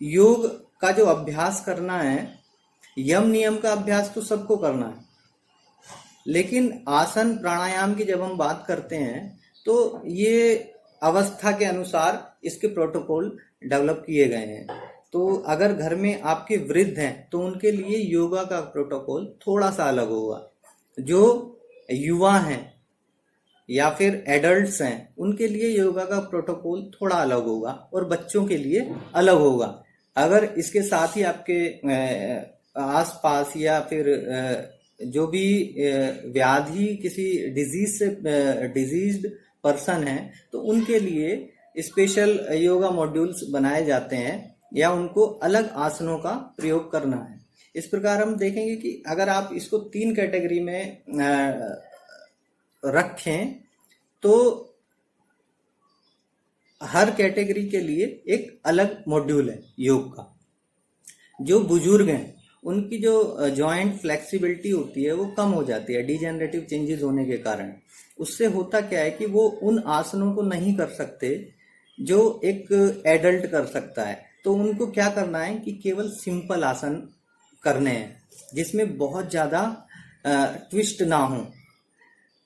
योग का जो अभ्यास करना है, यम नियम का अभ्यास तो सबको करना है, लेकिन आसन प्राणायाम की जब हम बात करते हैं तो ये अवस्था के अनुसार इसके प्रोटोकॉल डेवलप किए गए हैं। तो अगर घर में आपके वृद्ध हैं तो उनके लिए योगा का प्रोटोकॉल थोड़ा सा अलग होगा, जो युवा हैं या फिर एडल्ट्स हैं उनके लिए योगा का प्रोटोकॉल थोड़ा अलग होगा और बच्चों के लिए अलग होगा। अगर इसके साथ ही आपके आसपास या फिर जो भी व्याधि किसी डिजीज से डिजीज्ड पर्सन है तो उनके लिए स्पेशल योगा मॉड्यूल्स बनाए जाते हैं या उनको अलग आसनों का प्रयोग करना है। इस प्रकार हम देखेंगे कि अगर आप इसको 3 कैटेगरी में रखें तो हर कैटेगरी के लिए एक अलग मॉड्यूल है योग का। जो बुजुर्ग हैं उनकी जो जॉइंट फ्लेक्सिबिलिटी होती है वो कम हो जाती है डिजेनरेटिव चेंजेस होने के कारण। उससे होता क्या है कि वो उन आसनों को नहीं कर सकते जो एक एडल्ट कर सकता है। तो उनको क्या करना है कि केवल सिंपल आसन करने हैं जिसमें बहुत ज़्यादा ट्विस्ट ना हो।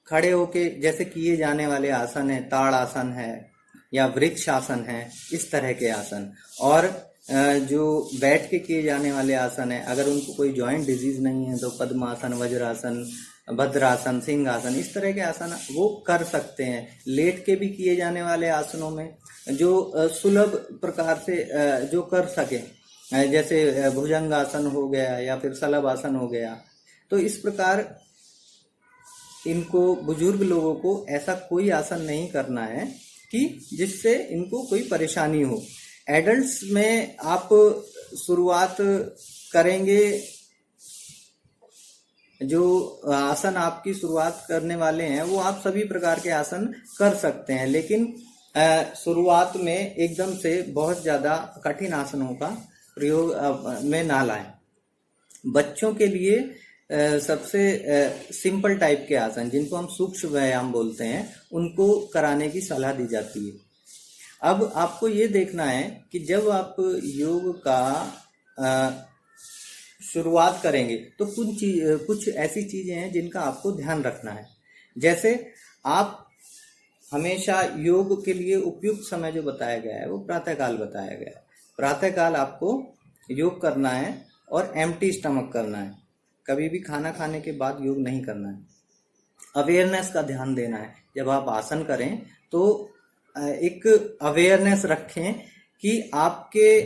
खड़े होके जैसे किए जाने वाले आसन है, ताड़ आसन है या वृक्ष आसन है, इस तरह के आसन। और जो बैठ के किए जाने वाले आसन है, अगर उनको कोई जॉइंट डिजीज नहीं है तो पद्मासन, वज्रासन, भद्रासन, सिंहासन, इस तरह के आसन वो कर सकते हैं। लेट के भी किए जाने वाले आसनों में जो सुलभ प्रकार से जो कर सके, जैसे भुजंगासन हो गया या फिर शलभ आसन हो गया। तो इस प्रकार इनको बुजुर्ग लोगों को ऐसा कोई आसन नहीं करना है कि जिससे इनको कोई परेशानी हो। एडल्ट्स में आप शुरुआत करेंगे, जो आसन आपकी शुरुआत करने वाले हैं वो आप सभी प्रकार के आसन कर सकते हैं, लेकिन शुरुआत में एकदम से बहुत ज़्यादा कठिन आसनों का प्रयोग में ना लाएं। बच्चों के लिए सबसे सिंपल टाइप के आसन जिनको हम सूक्ष्म व्यायाम बोलते हैं उनको कराने की सलाह दी जाती है। अब आपको ये देखना है कि जब आप योग का शुरुआत करेंगे तो कुछ ऐसी चीजें हैं जिनका आपको ध्यान रखना है। जैसे आप हमेशा योग के लिए उपयुक्त समय जो बताया गया है वो प्रातःकाल बताया गया है। प्रातःकाल आपको योग करना है और एम्प्टी स्टमक करना है। कभी भी खाना खाने के बाद योग नहीं करना है। अवेयरनेस का ध्यान देना है। जब आप आसन करें तो एक अवेयरनेस रखें कि आपके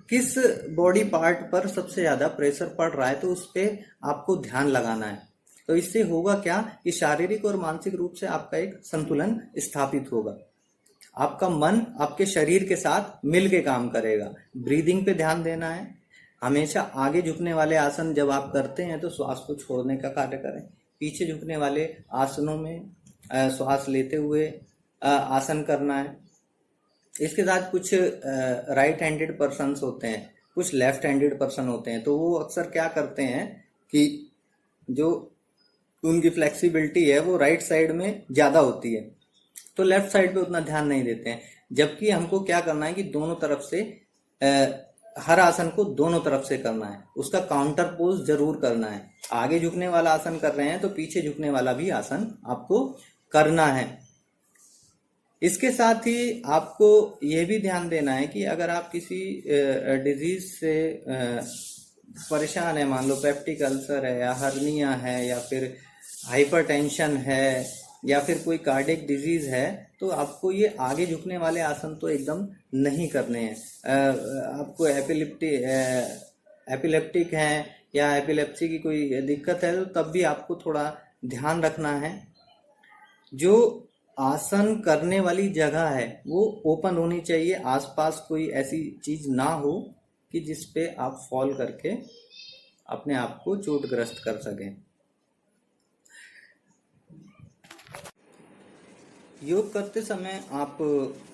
किस बॉडी पार्ट पर सबसे ज़्यादा प्रेशर पड़ रहा है, तो उस पर आपको ध्यान लगाना है। तो इससे होगा क्या कि शारीरिक और मानसिक रूप से आपका एक संतुलन स्थापित होगा। आपका मन आपके शरीर के साथ मिल के काम करेगा। ब्रीदिंग पे ध्यान देना है। हमेशा आगे झुकने वाले आसन जब आप करते हैं तो श्वास को छोड़ने का कार्य करें। पीछे झुकने वाले आसनों में श्वास लेते हुए आसन करना है। इसके साथ कुछ राइट हैंडेड पर्सन्स होते हैं, कुछ लेफ्ट हैंडेड पर्सन होते हैं, तो वो अक्सर क्या करते हैं कि जो उनकी फ्लेक्सिबिलिटी है वो राइट साइड में ज़्यादा होती है, तो लेफ्ट साइड पे उतना ध्यान नहीं देते हैं। जबकि हमको क्या करना है कि दोनों तरफ से हर आसन को दोनों तरफ से करना है। उसका काउंटर पोज जरूर करना है। आगे झुकने वाला आसन कर रहे हैं तो पीछे झुकने वाला भी आसन आपको करना है। इसके साथ ही आपको यह भी ध्यान देना है कि अगर आप किसी डिजीज से परेशान है, मान लो पेप्टिक अल्सर है या हर्निया है या फिर हाइपरटेंशन है या फिर कोई कार्डियक डिजीज है, तो आपको ये आगे झुकने वाले आसन तो एकदम नहीं करने हैं। आपको एपिलेप्टिक है या एपिलेप्सी की कोई दिक्कत है तो तब भी आपको थोड़ा ध्यान रखना है। जो आसन करने वाली जगह है वो ओपन होनी चाहिए। आसपास कोई ऐसी चीज ना हो कि जिस पे आप फॉल करके अपने आप को चोटग्रस्त कर सकें। योग करते समय आप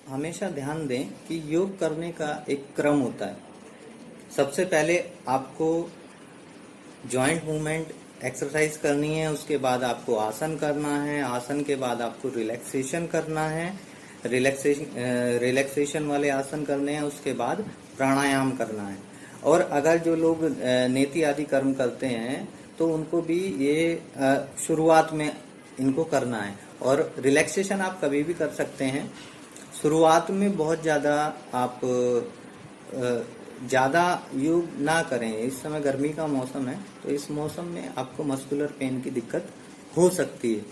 हमेशा ध्यान दें कि योग करने का एक क्रम होता है। सबसे पहले आपको जॉइंट मूवमेंट एक्सरसाइज करनी है, उसके बाद आपको आसन करना है, आसन के बाद आपको रिलैक्सेशन करना है, रिलैक्सेशन वाले आसन करने हैं, उसके बाद प्राणायाम करना है। और अगर जो लोग नेति आदि कर्म करते हैं तो उनको भी ये शुरुआत में इनको करना है। और रिलैक्सेशन आप कभी भी कर सकते हैं। शुरुआत में बहुत ज़्यादा आप ज़्यादा योग ना करें। इस समय गर्मी का मौसम है तो इस मौसम में आपको मस्कुलर पेन की दिक्कत हो सकती है।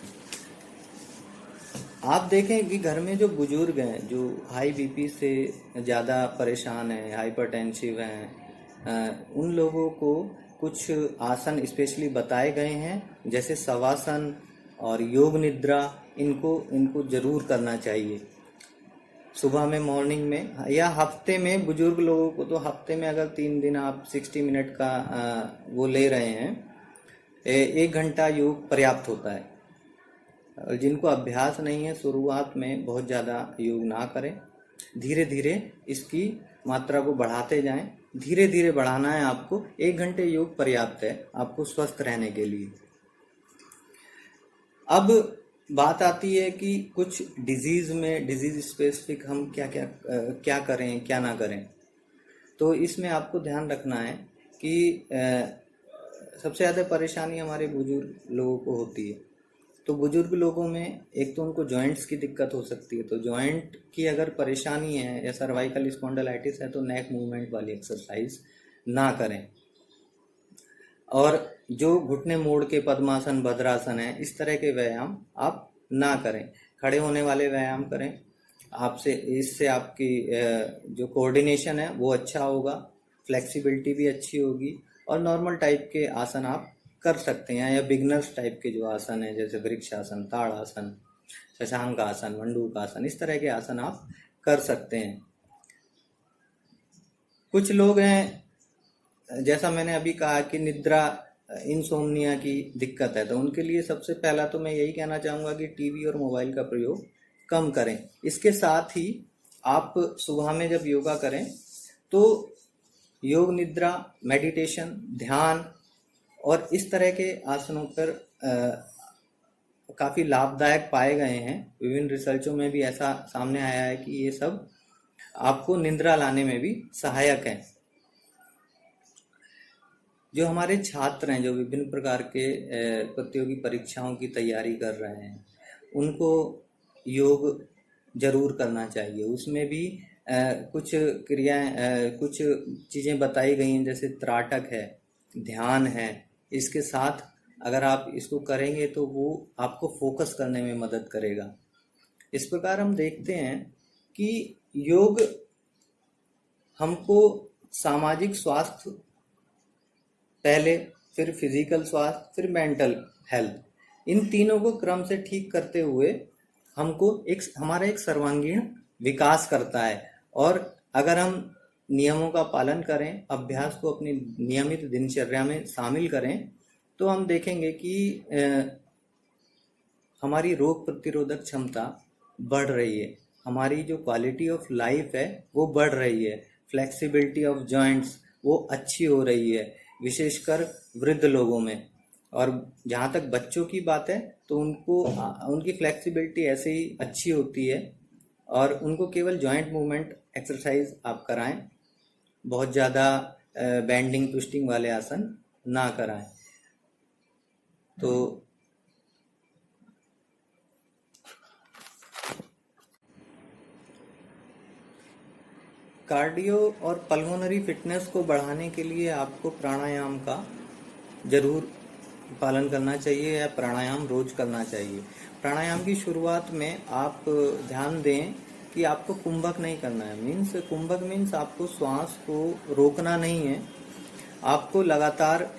आप देखें कि घर में जो बुजुर्ग हैं, जो हाई बीपी से ज़्यादा परेशान हैं, हाइपरटेंसिव हैं, उन लोगों को कुछ आसन स्पेशली बताए गए हैं, जैसे शवासन और योग निद्रा। इनको जरूर करना चाहिए सुबह में, मॉर्निंग में, या हफ्ते में। बुजुर्ग लोगों को तो हफ्ते में अगर 3 दिन आप 60 मिनट का वो ले रहे हैं, 1 घंटा योग पर्याप्त होता है। और जिनको अभ्यास नहीं है, शुरुआत में बहुत ज़्यादा योग ना करें। धीरे धीरे इसकी मात्रा को बढ़ाते जाएं। धीरे धीरे बढ़ाना है आपको। 1 घंटे योग पर्याप्त है आपको स्वस्थ रहने के लिए। अब बात आती है कि कुछ डिजीज स्पेसिफिक हम क्या करें, क्या ना करें। तो इसमें आपको ध्यान रखना है कि सबसे ज़्यादा परेशानी हमारे बुजुर्ग लोगों को होती है। तो बुजुर्ग लोगों में एक तो उनको जॉइंट्स की दिक्कत हो सकती है। तो जॉइंट की अगर परेशानी है या सर्वाइकल स्पॉन्डिलाइटिस है तो नेक मूवमेंट वाली एक्सरसाइज ना करें। और जो घुटने मोड़ के पद्मासन, भद्रासन है, इस तरह के व्यायाम आप ना करें। खड़े होने वाले व्यायाम करें। इससे आपकी जो कोऑर्डिनेशन है वो अच्छा होगा, फ्लेक्सिबिलिटी भी अच्छी होगी और नॉर्मल टाइप के आसन आप कर सकते हैं। या बिगनर्स टाइप के जो आसन है, जैसे वृक्षासन, ताड़ासन, शशांक आसन, मंडूक आसन, इस तरह के आसन आप कर सकते हैं। कुछ लोग हैं, जैसा मैंने अभी कहा कि निद्रा, इंसोम्निया की दिक्कत है, तो उनके लिए सबसे पहला तो मैं यही कहना चाहूँगा कि टीवी और मोबाइल का प्रयोग कम करें। इसके साथ ही आप सुबह में जब योगा करें तो योग निद्रा, मेडिटेशन, ध्यान और इस तरह के आसनों पर काफ़ी लाभदायक पाए गए हैं। विभिन्न रिसर्चों में भी ऐसा सामने आया है कि ये सब आपको निद्रा लाने में भी सहायक है। जो हमारे छात्र हैं जो विभिन्न प्रकार के प्रतियोगी परीक्षाओं की तैयारी कर रहे हैं, उनको योग जरूर करना चाहिए। उसमें भी कुछ क्रियाएं, कुछ चीज़ें बताई गई हैं, जैसे त्राटक है, ध्यान है। इसके साथ अगर आप इसको करेंगे तो वो आपको फोकस करने में मदद करेगा। इस प्रकार हम देखते हैं कि योग हमको सामाजिक स्वास्थ्य पहले, फिर फिजिकल स्वास्थ्य, फिर मेंटल हेल्थ, इन तीनों को क्रम से ठीक करते हुए हमको हमारा एक सर्वांगीण विकास करता है। और अगर हम नियमों का पालन करें, अभ्यास को अपनी नियमित दिनचर्या में शामिल करें, तो हम देखेंगे कि हमारी रोग प्रतिरोधक क्षमता बढ़ रही है, हमारी जो क्वालिटी ऑफ लाइफ है वो बढ़ रही है, फ्लेक्सिबिलिटी ऑफ जॉइंट्स वो अच्छी हो रही है, विशेषकर वृद्ध लोगों में। और जहाँ तक बच्चों की बात है तो उनकी फ्लेक्सिबिलिटी ऐसे ही अच्छी होती है, और उनको केवल जॉइंट मूवमेंट एक्सरसाइज आप कराएं, बहुत ज़्यादा बैंडिंग ट्विस्टिंग वाले आसन ना कराएं। तो कार्डियो और पल्मोनरी फिटनेस को बढ़ाने के लिए आपको प्राणायाम का जरूर पालन करना चाहिए, या प्राणायाम रोज करना चाहिए। प्राणायाम की शुरुआत में आप ध्यान दें कि आपको कुंभक नहीं करना है। कुंभक मीन्स आपको श्वास को रोकना नहीं है, आपको लगातार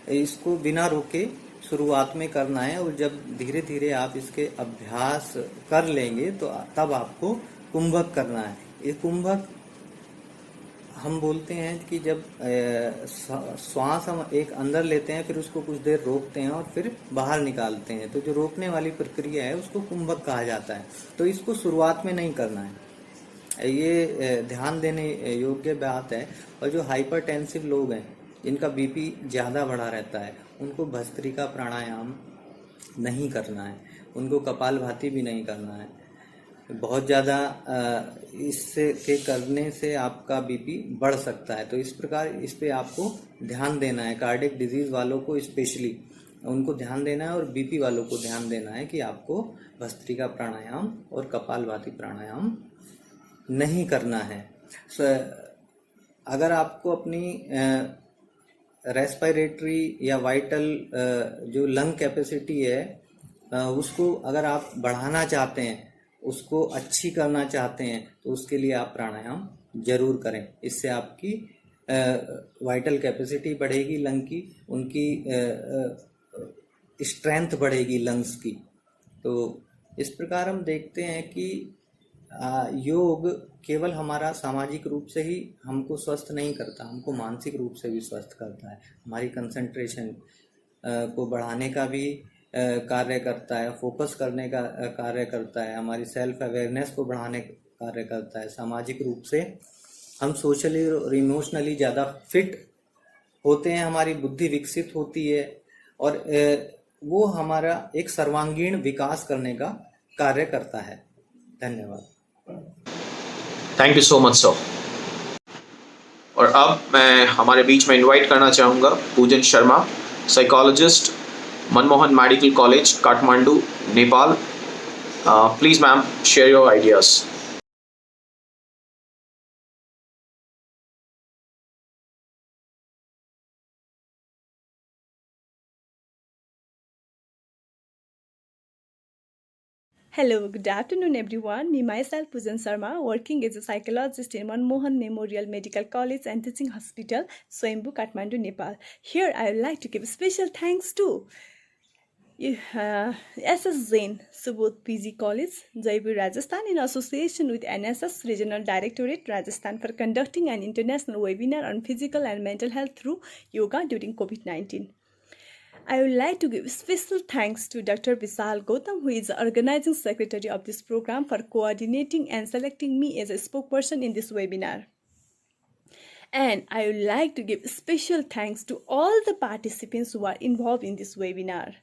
इसको बिना रोके शुरुआत में करना है, और जब धीरे धीरे आप इसके अभ्यास कर लेंगे तो तब आपको कुंभक करना है। ये कुंभक हम बोलते हैं कि जब श्वास हम एक अंदर लेते हैं, फिर उसको कुछ देर रोकते हैं और फिर बाहर निकालते हैं, तो जो रोकने वाली प्रक्रिया है उसको कुंभक कहा जाता है। तो इसको शुरुआत में नहीं करना है, ये ध्यान देने योग्य बात है। और जो हाइपरटेंसिव लोग हैं, जिनका बीपी ज़्यादा बढ़ा रहता है, उनको भस्त्रिका प्राणायाम नहीं करना है, उनको कपालभाति भी नहीं करना है। बहुत ज़्यादा इससे के करने से आपका बीपी बढ़ सकता है, तो इस प्रकार इस पे आपको ध्यान देना है। कार्डियक डिजीज वालों को स्पेशली उनको ध्यान देना है, और बीपी वालों को ध्यान देना है कि आपको भस्त्रिका प्राणायाम और कपालभाति प्राणायाम नहीं करना है। अगर आपको अपनी रेस्पिरेटरी या वाइटल जो लंग कैपेसिटी है उसको अगर आप बढ़ाना चाहते हैं, उसको अच्छी करना चाहते हैं, तो उसके लिए आप प्राणायाम जरूर करें। इससे आपकी वाइटल कैपेसिटी बढ़ेगी लंग की, उनकी स्ट्रेंथ बढ़ेगी लंग्स की। तो इस प्रकार हम देखते हैं कि योग केवल हमारा सामाजिक रूप से ही हमको स्वस्थ नहीं करता, हमको मानसिक रूप से भी स्वस्थ करता है। हमारी कंसंट्रेशन को बढ़ाने का भी कार्य करता है, फोकस करने का कार्य करता है, हमारी सेल्फ अवेयरनेस को बढ़ाने का कार्य करता है। सामाजिक रूप से हम सोशली और इमोशनली ज़्यादा फिट होते हैं, हमारी बुद्धि विकसित होती है, और वो हमारा एक सर्वांगीण विकास करने का कार्य करता है। धन्यवाद। Thank you so much sir. और अब मैं हमारे बीच में इनवाइट करना चाहूँगा पूजन Sharma, psychologist, Manmohan Medical college, Kathmandu, Nepal. Please ma'am, share your ideas. Hello, good afternoon everyone. Me myself Pujan Sharma, working as a psychologist in Manmohan Memorial Medical College and Teaching Hospital, Swayambhu, Kathmandu, Nepal. Here I would like to give special thanks to SS Jain Subodh PG College, Jaipur, Rajasthan, in association with NSS Regional Directorate, Rajasthan, for conducting an international webinar on physical and mental health through yoga during COVID-19. I would like to give special thanks to Dr. Vishal Gautam, who is the organizing secretary of this program, for coordinating and selecting me as a spokesperson in this webinar. And I would like to give special thanks to all the participants who are involved in this webinar.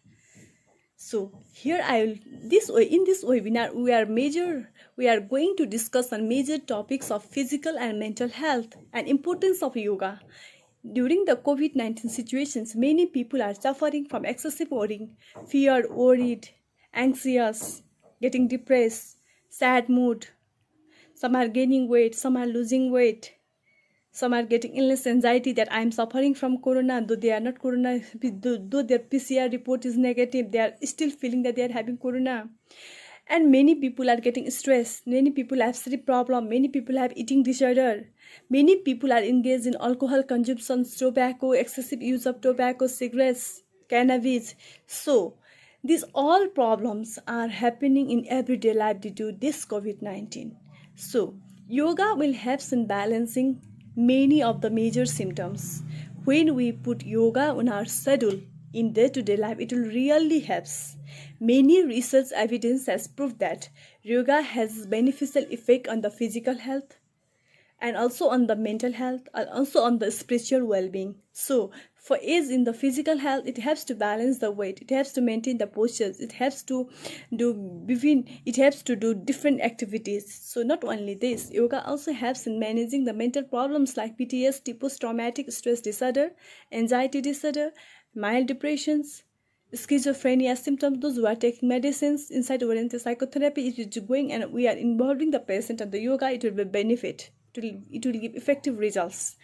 So here in this webinar we are going to discuss on major topics of physical and mental health and importance of yoga. During the COVID-19 situations, many people are suffering from excessive worrying, fear, worried, anxious, getting depressed, sad mood. Some are gaining weight, some are losing weight. Some are getting illness anxiety that I am suffering from corona, though they are not corona, though their PCR report is negative, they are still feeling that they are having corona. And many people are getting stressed, many people have sleep problem, many people have eating disorder, many people are engaged in alcohol consumption, tobacco, excessive use of tobacco, cigarettes, cannabis. So these all problems are happening in everyday life due to this COVID-19. So yoga will help in balancing many of the major symptoms. When we put yoga on our schedule in day-to-day life, it will really helps. Many research evidence has proved that yoga has beneficial effect on the physical health and also on the mental health and also on the spiritual well-being. So for aids in the physical health, it helps to balance the weight, it helps to maintain the postures, it helps to do different activities. So not only this, yoga also helps in managing the mental problems like PTSD, post-traumatic stress disorder, anxiety disorder, mild depressions, schizophrenia symptoms. Those who are taking medicines inside oriented psychotherapy, it is going and we are involving the patient and the yoga, it will be benefit. It will give effective results.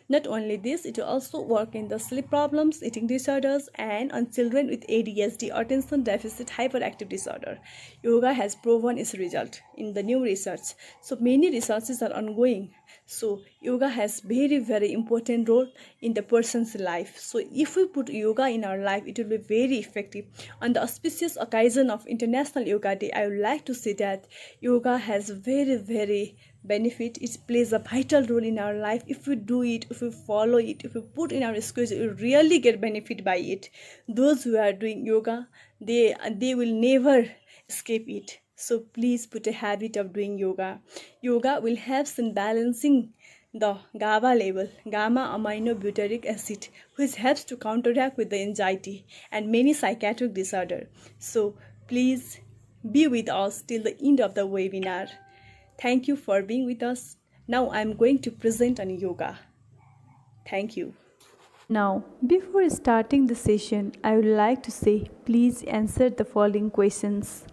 Not only this, it will also work in the sleep problems, eating disorders, and on children with ADHD, attention deficit hyperactive disorder. Yoga has proven its result in the new research. So many researches are ongoing. So yoga has very, very important role in the person's life. So if we put yoga in our life, it will be very effective. On the auspicious occasion of International Yoga Day, I would like to say that yoga has very, very benefit. It plays a vital role in our life. If we do it, if we follow it, if we put in our schedule, we really get benefit by it. Those who are doing yoga, they will never escape it. So please put a habit of doing yoga. Yoga will help in balancing the GABA level, gamma aminobutyric acid, which helps to counteract with the anxiety and many psychiatric disorder. So please be with us till the end of the webinar. Thank you for being with us. Now I am going to present on yoga. Thank you. Now, before starting the session, I would like to say, please answer the following questions.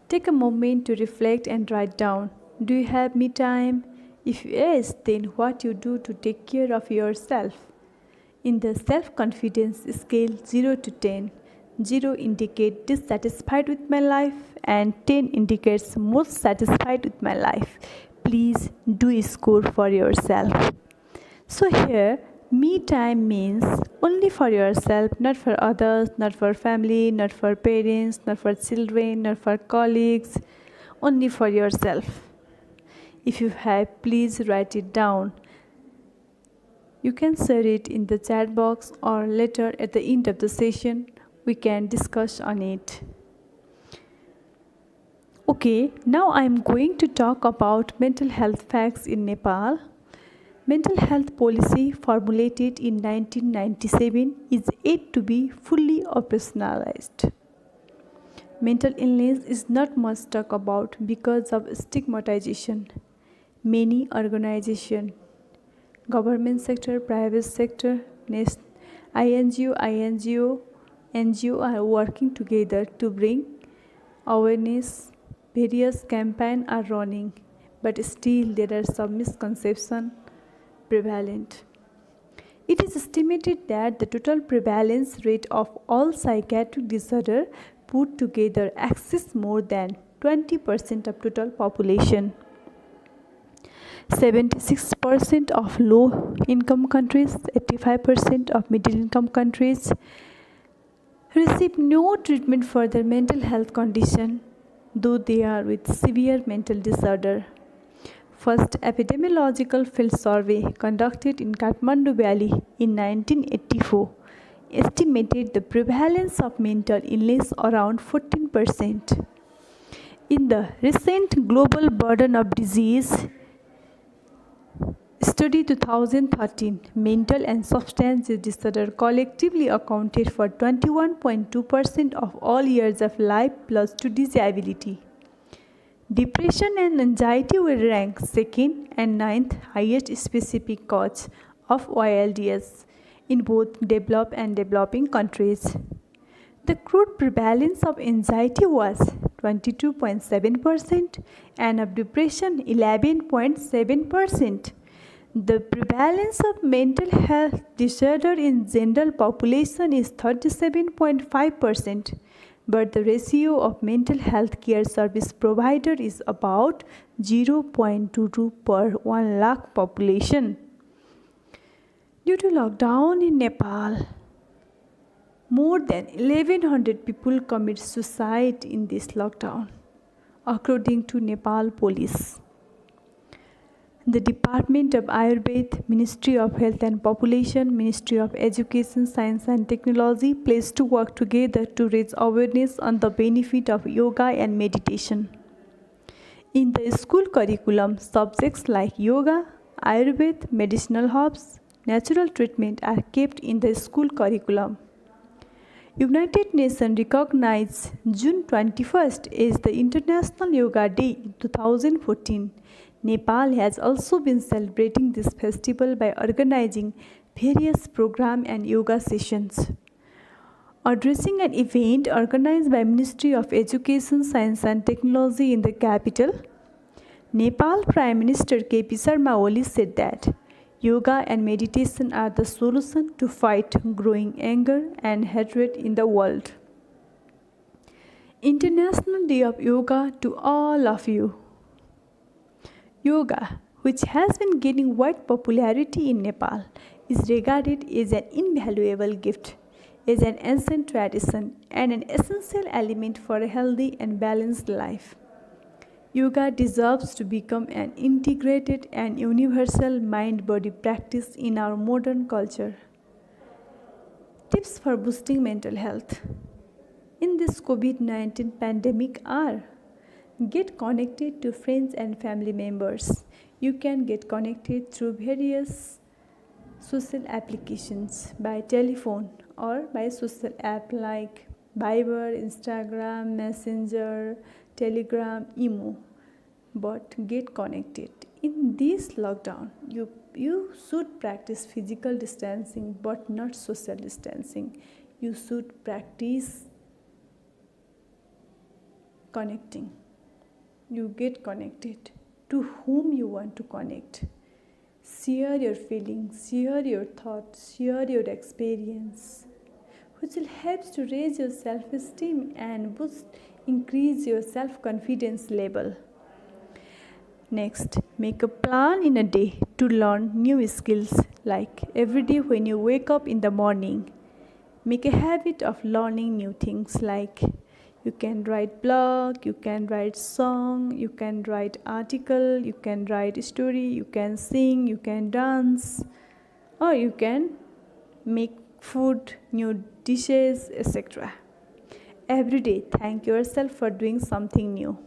Take a moment to reflect and write down. Do you have me time? If yes, then what you do to take care of yourself? In the self-confidence scale 0 to 10, 0 indicates dissatisfied with my life and 10 indicates most satisfied with my life. Please do a score for yourself. So here, me time means only for yourself, not for others, not for family, not for parents, not for children, not for colleagues, only for yourself. If you have, please write it down. You can share it in the chat box or later at the end of the session, we can discuss on it. Okay, now I am going to talk about mental health facts in Nepal. Mental health policy formulated in 1997 is yet to be fully operationalized. Mental illness is not much talked about because of stigmatization. Many organizations, government sector, private sector, NGO are working together to bring awareness. Various campaigns are running, but still there are some misconceptions prevalent. It is estimated that the total prevalence rate of all psychiatric disorders put together exceeds more than 20% of total population. 76% of low-income countries, 85% of middle-income countries receive no treatment for their mental health condition, though they are with severe mental disorder. First epidemiological field survey conducted in Kathmandu Valley in 1984 estimated the prevalence of mental illness around 14%. In the recent Global Burden of Disease Study 2013, mental and substance use disorder collectively accounted for 21.2% of all years of life plus 2 disability. Depression and anxiety were ranked second and ninth highest specific cause of OILDS in both developed and developing countries. The crude prevalence of anxiety was 22.7% and of depression 11.7%. The prevalence of mental health disorder in general population is 37.5%, but the ratio of mental health care service provider is about 0.22 per 1 lakh population. Due to lockdown in Nepal, more than 1100 people commit suicide in this lockdown, according to Nepal police. The Department of Ayurveda, Ministry of Health and Population, Ministry of Education, Science and Technology pledged to work together to raise awareness on the benefit of yoga and meditation. In the school curriculum, subjects like yoga, Ayurveda, medicinal herbs, natural treatment are kept in the school curriculum. United Nations recognized June 21st as the International Yoga Day in 2014. Nepal has also been celebrating this festival by organizing various programs and yoga sessions. Addressing an event organized by Ministry of Education, Science and Technology in the capital, Nepal Prime Minister KP Sharma Oli said that yoga and meditation are the solution to fight growing anger and hatred in the world. International Day of Yoga to all of you. Yoga, which has been gaining wide popularity in Nepal, is regarded as an invaluable gift, as an ancient tradition, and an essential element for a healthy and balanced life. Yoga deserves to become an integrated and universal mind-body practice in our modern culture. Tips for boosting mental health in this COVID-19 pandemic are: get connected to friends and family members. You can get connected through various social applications by telephone or by social app like Viber, Instagram, Messenger, Telegram, Imo. But get connected. In this lockdown, you should practice physical distancing but not social distancing. You should practice connecting. You get connected to whom you want to connect. Share your feelings, share your thoughts, share your experience, which will help to raise your self-esteem and increase your self-confidence level. Next, make a plan in a day to learn new skills, like every day when you wake up in the morning. Make a habit of learning new things, like you can write blog, you can write song, you can write article, you can write story, you can sing, you can dance, or you can make food, new dishes, etc. Every day, thank yourself for doing something new.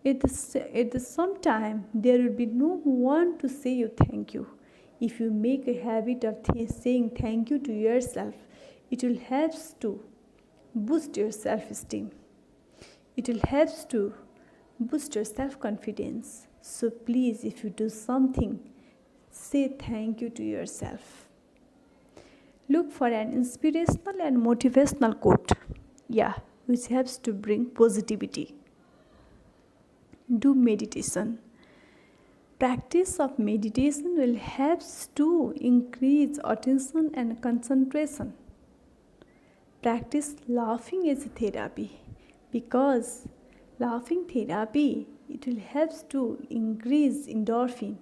At the same time, there will be no one to say you thank you. If you make a habit of saying thank you to yourself, it will help to boost your self-esteem. It will help to boost your self-confidence. So please, if you do something, say thank you to yourself. Look for an inspirational and motivational quote, which helps to bring positivity. Do meditation. Practice of meditation will help to increase attention and concentration. Practice laughing as a therapy, because laughing therapy, it will help to increase endorphin,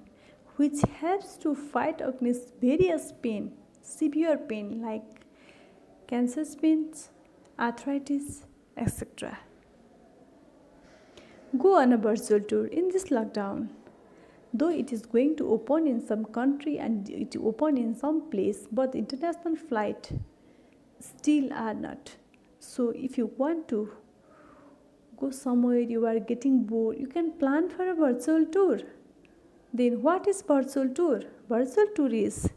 which helps to fight against various pain, severe pain like cancer pains, arthritis, etc. Go on a virtual tour in this lockdown. Though it is going to open in some country and it open in some place, but international flight still are not. So if you want to go somewhere, you are getting bored, you can plan for a virtual tour. Then what is virtual tour? Virtual tour is,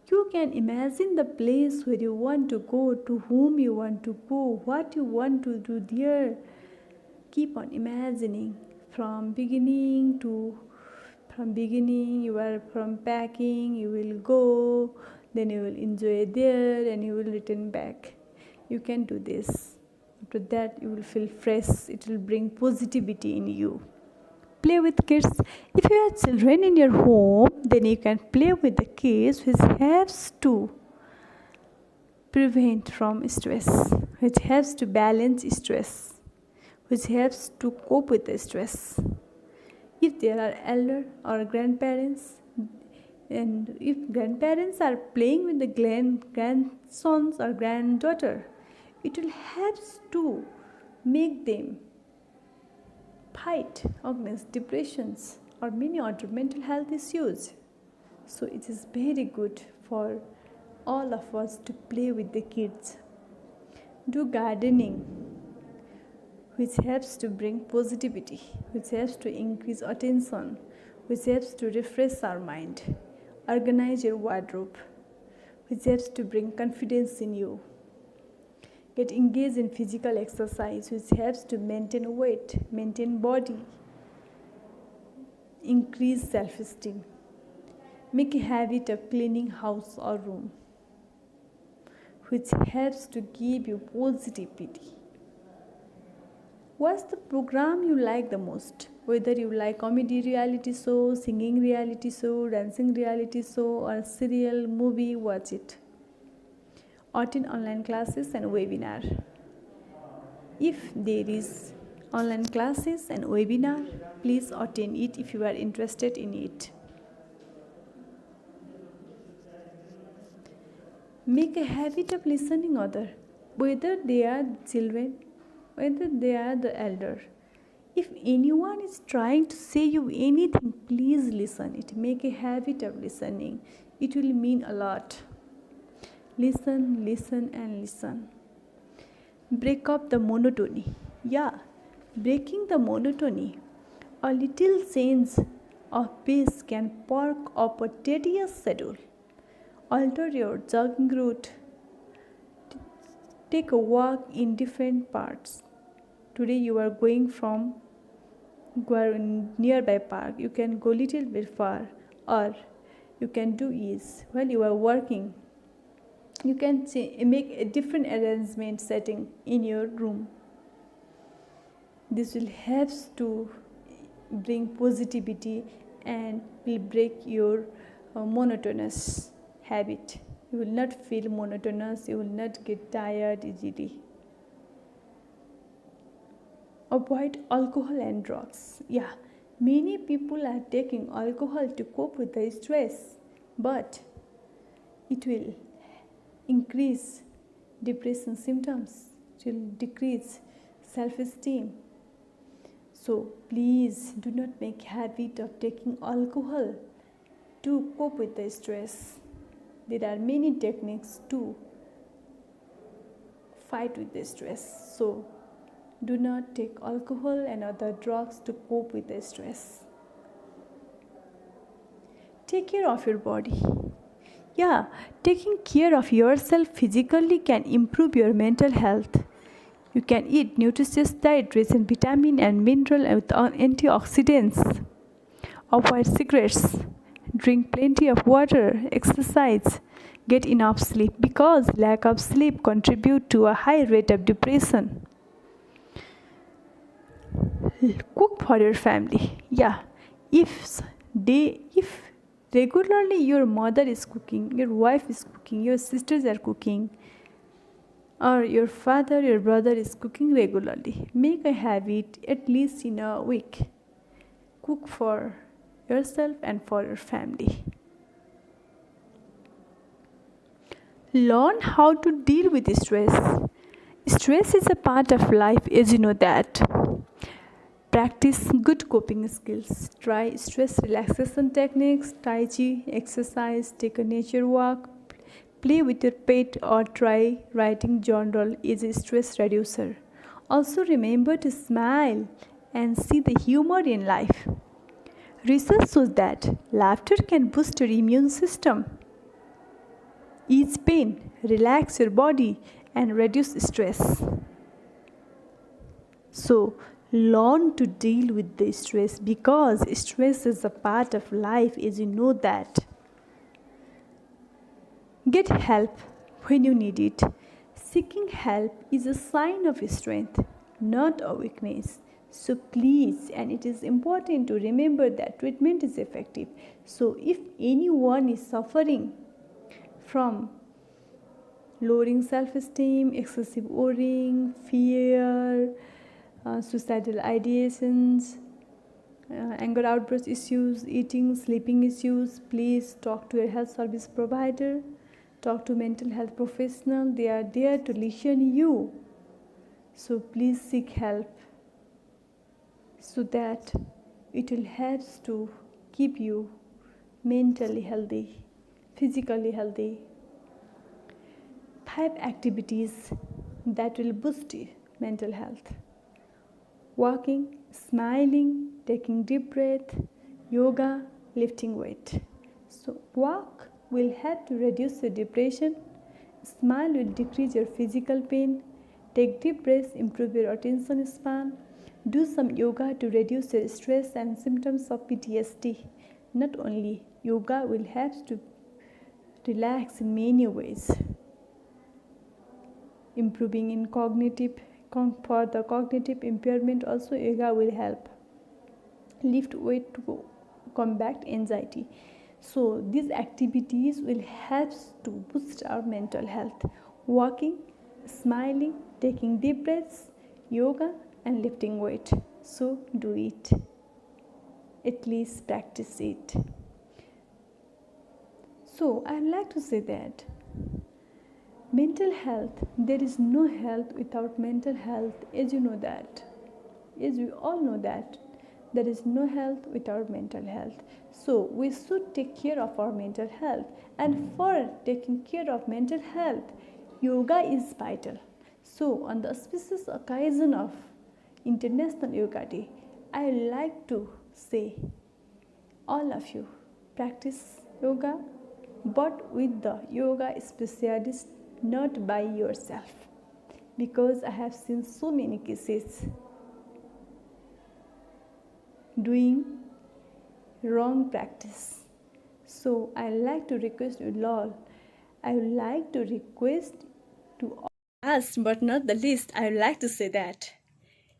you can imagine the place where you want to go, to whom you want to go, what you want to do there. Keep on imagining from beginning to from beginning, you are from packing, you will go, then you will enjoy there and you will return back. You can do this. After that, you will feel fresh. It will bring positivity in you. Play with kids. If you have children in your home, then you can play with the kids, which helps to prevent from stress, which helps to balance stress, which helps to cope with the stress. If there are elder or grandparents, and if grandparents are playing with the grandsons or granddaughter, it will help to make them fight against depressions or many other mental health issues. So it is very good for all of us to play with the kids. Do gardening, which helps to bring positivity, which helps to increase attention, which helps to refresh our mind. Organize your wardrobe, which helps to bring confidence in you. Get engaged in physical exercise, which helps to maintain weight, maintain body, increase self-esteem. Make a habit of cleaning house or room, which helps to give you positivity. What's the program you like the most? Whether you like comedy reality show, singing reality show, dancing reality show, or serial, movie, watch it. Attend online classes and webinar. If there is online classes and webinar, please attend it if you are interested in it. Make a habit of listening other, whether they are children, whether they are the elder. If anyone is trying to say you anything, please listen it. Make a habit of listening. It will mean a lot. Listen, listen, and listen. Break up the monotony. Yeah, breaking the monotony. A little change of pace can perk up a tedious schedule. Alter your jogging route. Take a walk in different parts. Today you are going from nearby park. You can go little bit far, or you can do is while you are working. You can make a different arrangement setting in your room. This will help to bring positivity and will break your monotonous habit. You will not feel monotonous. You will not get tired easily. Avoid alcohol and drugs. Yeah, many people are taking alcohol to cope with the stress, but it will increase depression symptoms. It will decrease self-esteem. So please do not make habit of taking alcohol to cope with the stress. There are many techniques to fight with the stress. So do not take alcohol and other drugs to cope with the stress. Take care of your body. Yeah, taking care of yourself physically can improve your mental health. You can eat nutritious diet rich in vitamin and mineral and with antioxidants. Avoid cigarettes. Drink plenty of water. Exercise. Get enough sleep, because lack of sleep contributes to a high rate of depression. Cook for your family. Yeah, if regularly your mother is cooking, your wife is cooking, your sisters are cooking, or your father, your brother is cooking regularly, make a habit at least in a week. Cook for yourself and for your family. Learn how to deal with stress. Stress is a part of life, as you know that. Practice good coping skills. Try stress relaxation techniques, Tai Chi, exercise, take a nature walk, play with your pet, or try writing journal is a stress reducer. Also remember to smile and see the humor in life. Research shows that laughter can boost your immune system, ease pain, relax your body, and reduce stress. So learn to deal with the stress, because stress is a part of life, as you know that. Get help when you need it. Seeking help is a sign of strength, not a weakness. So please, and it is important to remember that treatment is effective. So if anyone is suffering from lowering self-esteem, excessive worrying, fear, suicidal ideations, anger outburst issues, eating, sleeping issues, please talk to your health service provider, talk to mental health professional. They are there to listen you. So please seek help, so that it will help to keep you mentally healthy, physically healthy. 5 activities that will boost mental health: walking, smiling, taking deep breath, yoga, lifting weight. So walk will help to reduce your depression, smile will decrease your physical pain, take deep breaths, improve your attention span, do some yoga to reduce your stress and symptoms of PTSD. Not only, yoga will help to relax in many ways, improving in for the cognitive impairment also yoga will help. Lift weight to combat anxiety. So these activities will help to boost our mental health: walking, smiling, taking deep breaths, yoga and lifting weight. So do it, at least practice it. So I'd like to say that mental health, there is no health without mental health, as you know that, as we all know that there is no health without mental health. So we should take care of our mental health, and for taking care of mental health, yoga is vital. So on the auspicious occasion of International Yoga Day, I would like to say, all of you practice yoga, but with the yoga specialist, not by yourself, because I have seen so many cases doing wrong practice. So I like to request you all, I would like to request to all. Last but not the least, I would like to say that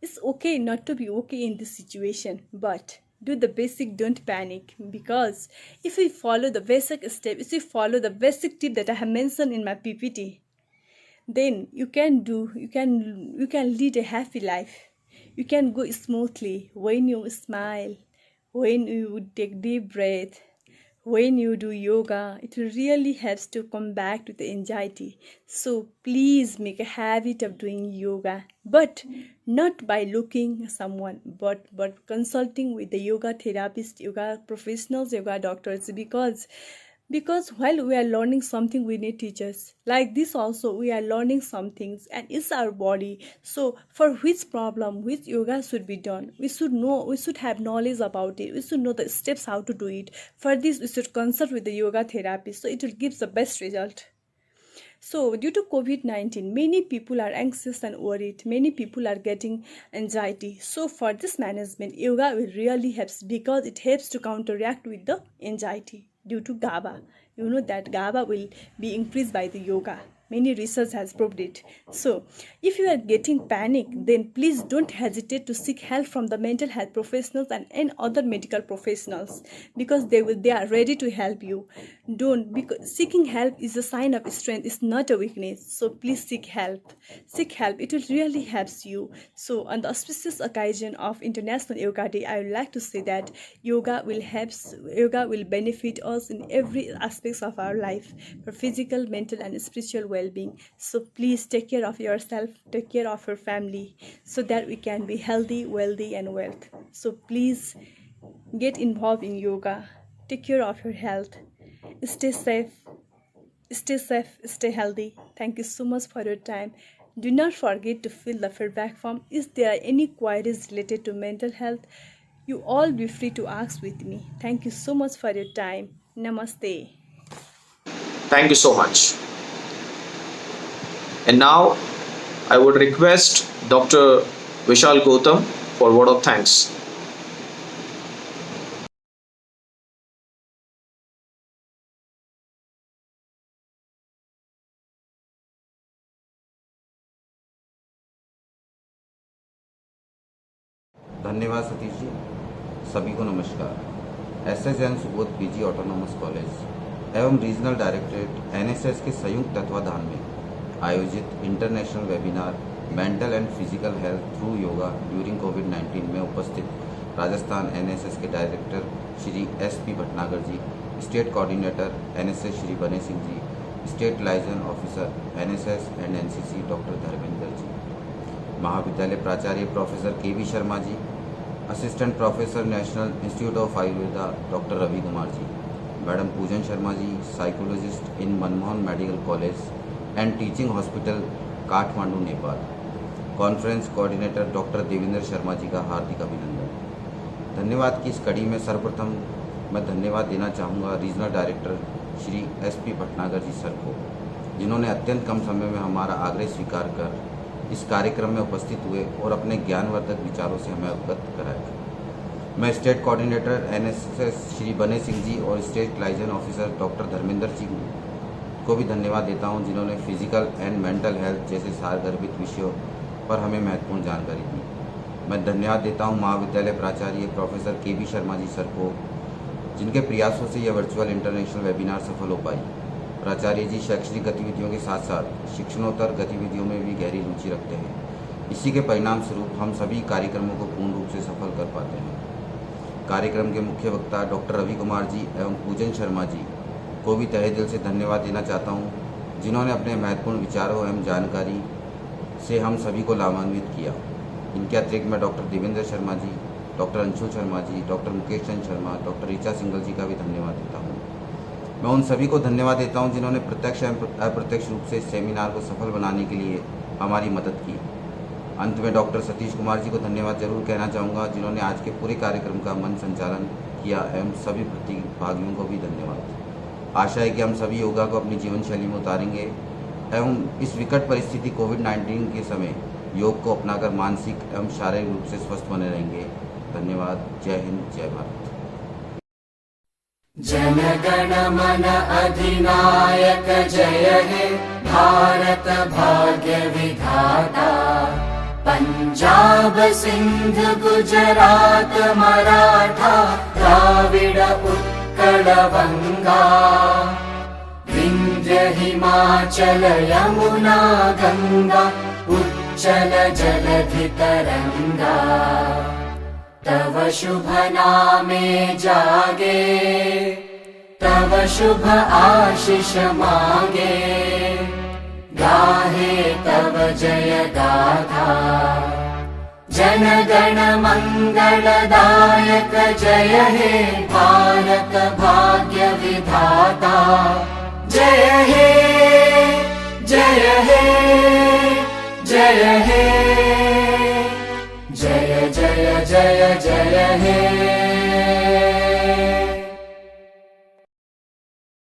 it's okay not to be okay in this situation, but do the basic, don't panic, because if we follow the basic step, if we follow the basic tip that I have mentioned in my PPT, then you can lead a happy life. You can go smoothly when you smile, when you take deep breath, when you do yoga. It really helps to combat with the anxiety. So please make a habit of doing yoga, but not by looking someone, but consulting with the yoga therapist, yoga professionals, yoga doctors, because while we are learning something, we need teachers. Like this also, we are learning some things, and it's our body. So for which problem, which yoga should be done, we should know, we should have knowledge about it. We should know the steps how to do it. For this, we should consult with the yoga therapist, so it will give the best result. So due to COVID-19, many people are anxious and worried. Many people are getting anxiety. So for this management, yoga will really help, because it helps to counteract with the anxiety due to GABA. You know that GABA will be increased by the yoga. Many research has proved it. So if you are getting panic, then please don't hesitate to seek help from the mental health professionals and other medical professionals, because they are ready to help you. Because seeking help is a sign of strength, it's not a weakness. So please seek help. Seek help. It will really helps you. So on the auspicious occasion of International Yoga Day, I would like to say that yoga will benefit us in every aspects of our life, for physical, mental and spiritual well-being. So please take care of yourself, take care of your family, so that we can be healthy, wealthy and wealth. So please get involved in yoga. Take care of your health. Stay safe, stay healthy. Thank you so much for your time. Do not forget to fill the feedback form. If there are any queries related to mental health, you all be free to ask with me. Thank you so much for your time. Namaste. Thank you so much. And now I would request Dr. Vishal Gautam for word of thanks. धन्यवाद सतीश जी। सभी को नमस्कार। SS Jain Subodh PG autonomous college एवं regional directorate NSS के संयुक्त तत्वाधान में आयोजित international webinar mental and physical health through yoga during कोविड-19 में उपस्थित राजस्थान एनएसएस के director Shri SP Bhatnagar ji, state coordinator NSS Shri Bane Singh ji, state liaison officer NSS and NCC doctor Dharmendra ji, महाविद्यालय प्राचार्य professor KV Sharma ji, assistant professor National Institute of Ayurveda doctor Ravi Kumar ji, madam Poojan Sharma ji, psychologist in Manmohan Medical College and Teaching Hospital Kathmandu Nepal, conference coordinator doctor Devendra Sharma ji का हार्दिक अभिनंदन। धन्यवाद की इस कड़ी में सर्वप्रथम मैं धन्यवाद देना चाहूँगा regional director Shri SP Bhatnagar ji sir को, जिन्होंने अत्यंत कम समय में हमारा आग्रह स्वीकार कर इस कार्यक्रम में उपस्थित हुए और अपने ज्ञानवर्धक विचारों से हमें अवगत कराया। मैं state coordinator NSS Shri Bane Singh ji और state liaison officer doctor Dharmendra ji को भी धन्यवाद देता हूं, जिन्होंने फिजिकल एंड मेंटल हेल्थ जैसे सारगर्भित विषयों पर हमें महत्वपूर्ण जानकारी दी। मैं धन्यवाद देता हूं महाविद्यालय प्राचार्य प्रोफेसर केवी शर्मा जी सर को, जिनके प्रयासों से यह वर्चुअल इंटरनेशनल वेबिनार सफल हो पाई। प्राचार्य जी शैक्षणिक गतिविधियों के साथ साथ शिक्षणोत्तर गतिविधियों में भी गहरी रुचि रखते हैं। इसी के परिणाम स्वरूप हम सभी कार्यक्रमों को पूर्ण रूप से सफल कर पाते हैं। कार्यक्रम के मुख्य वक्ता डॉक्टर रवि कुमार जी एवं पूजन शर्मा जी को भी तहे दिल से धन्यवाद देना चाहता हूं, जिन्होंने अपने महत्वपूर्ण विचारों एवं जानकारी से हम सभी को लाभान्वित किया। इनके अतिरिक्त मैं डॉक्टर देवेंद्र शर्मा जी, doctor Anshul Sharma ji, doctor Mukesh Chand Sharma, doctor Richa single जी का भी धन्यवाद देता हूँ। मैं उन सभी को धन्यवाद देता हूं, जिन्होंने प्रत्यक्ष एवं अप्रत्यक्ष रूप से इस सेमिनार को सफल बनाने के लिए हमारी मदद की। अंत में डॉक्टर सतीश कुमार जी को धन्यवाद जरूर कहना चाहूँगा, जिन्होंने आज के पूरे कार्यक्रम का मन संचालन किया, एवं सभी प्रतिभागियों को भी धन्यवाद। आशा है कि हम सभी योगा को अपनी जीवन शैली में उतारेंगे एवं इस विकट परिस्थिति कोविड-19 के समय योग को अपनाकर मानसिक एवं शारीरिक रूप से स्वस्थ बने रहेंगे। धन्यवाद। जय हिंद, जय भारत। जनगण मन अधिनायक जय हे भारत भाग्य विधाता, पंजाब सिंध गुजरात मराठा द्राविड़ उत्कल बंगा, विंध्य हिमाचल यमुना गंगा उच्चल जलधि तरंगा, तव शुभ नामे जागे, तव शुभ आशीष मांगे, गाहे तव जय गाथा। जन गण मंगलदायक जय हे भारत भाग्य विधाता, जय हे जय हे जय हे, जय जय जय जय हे।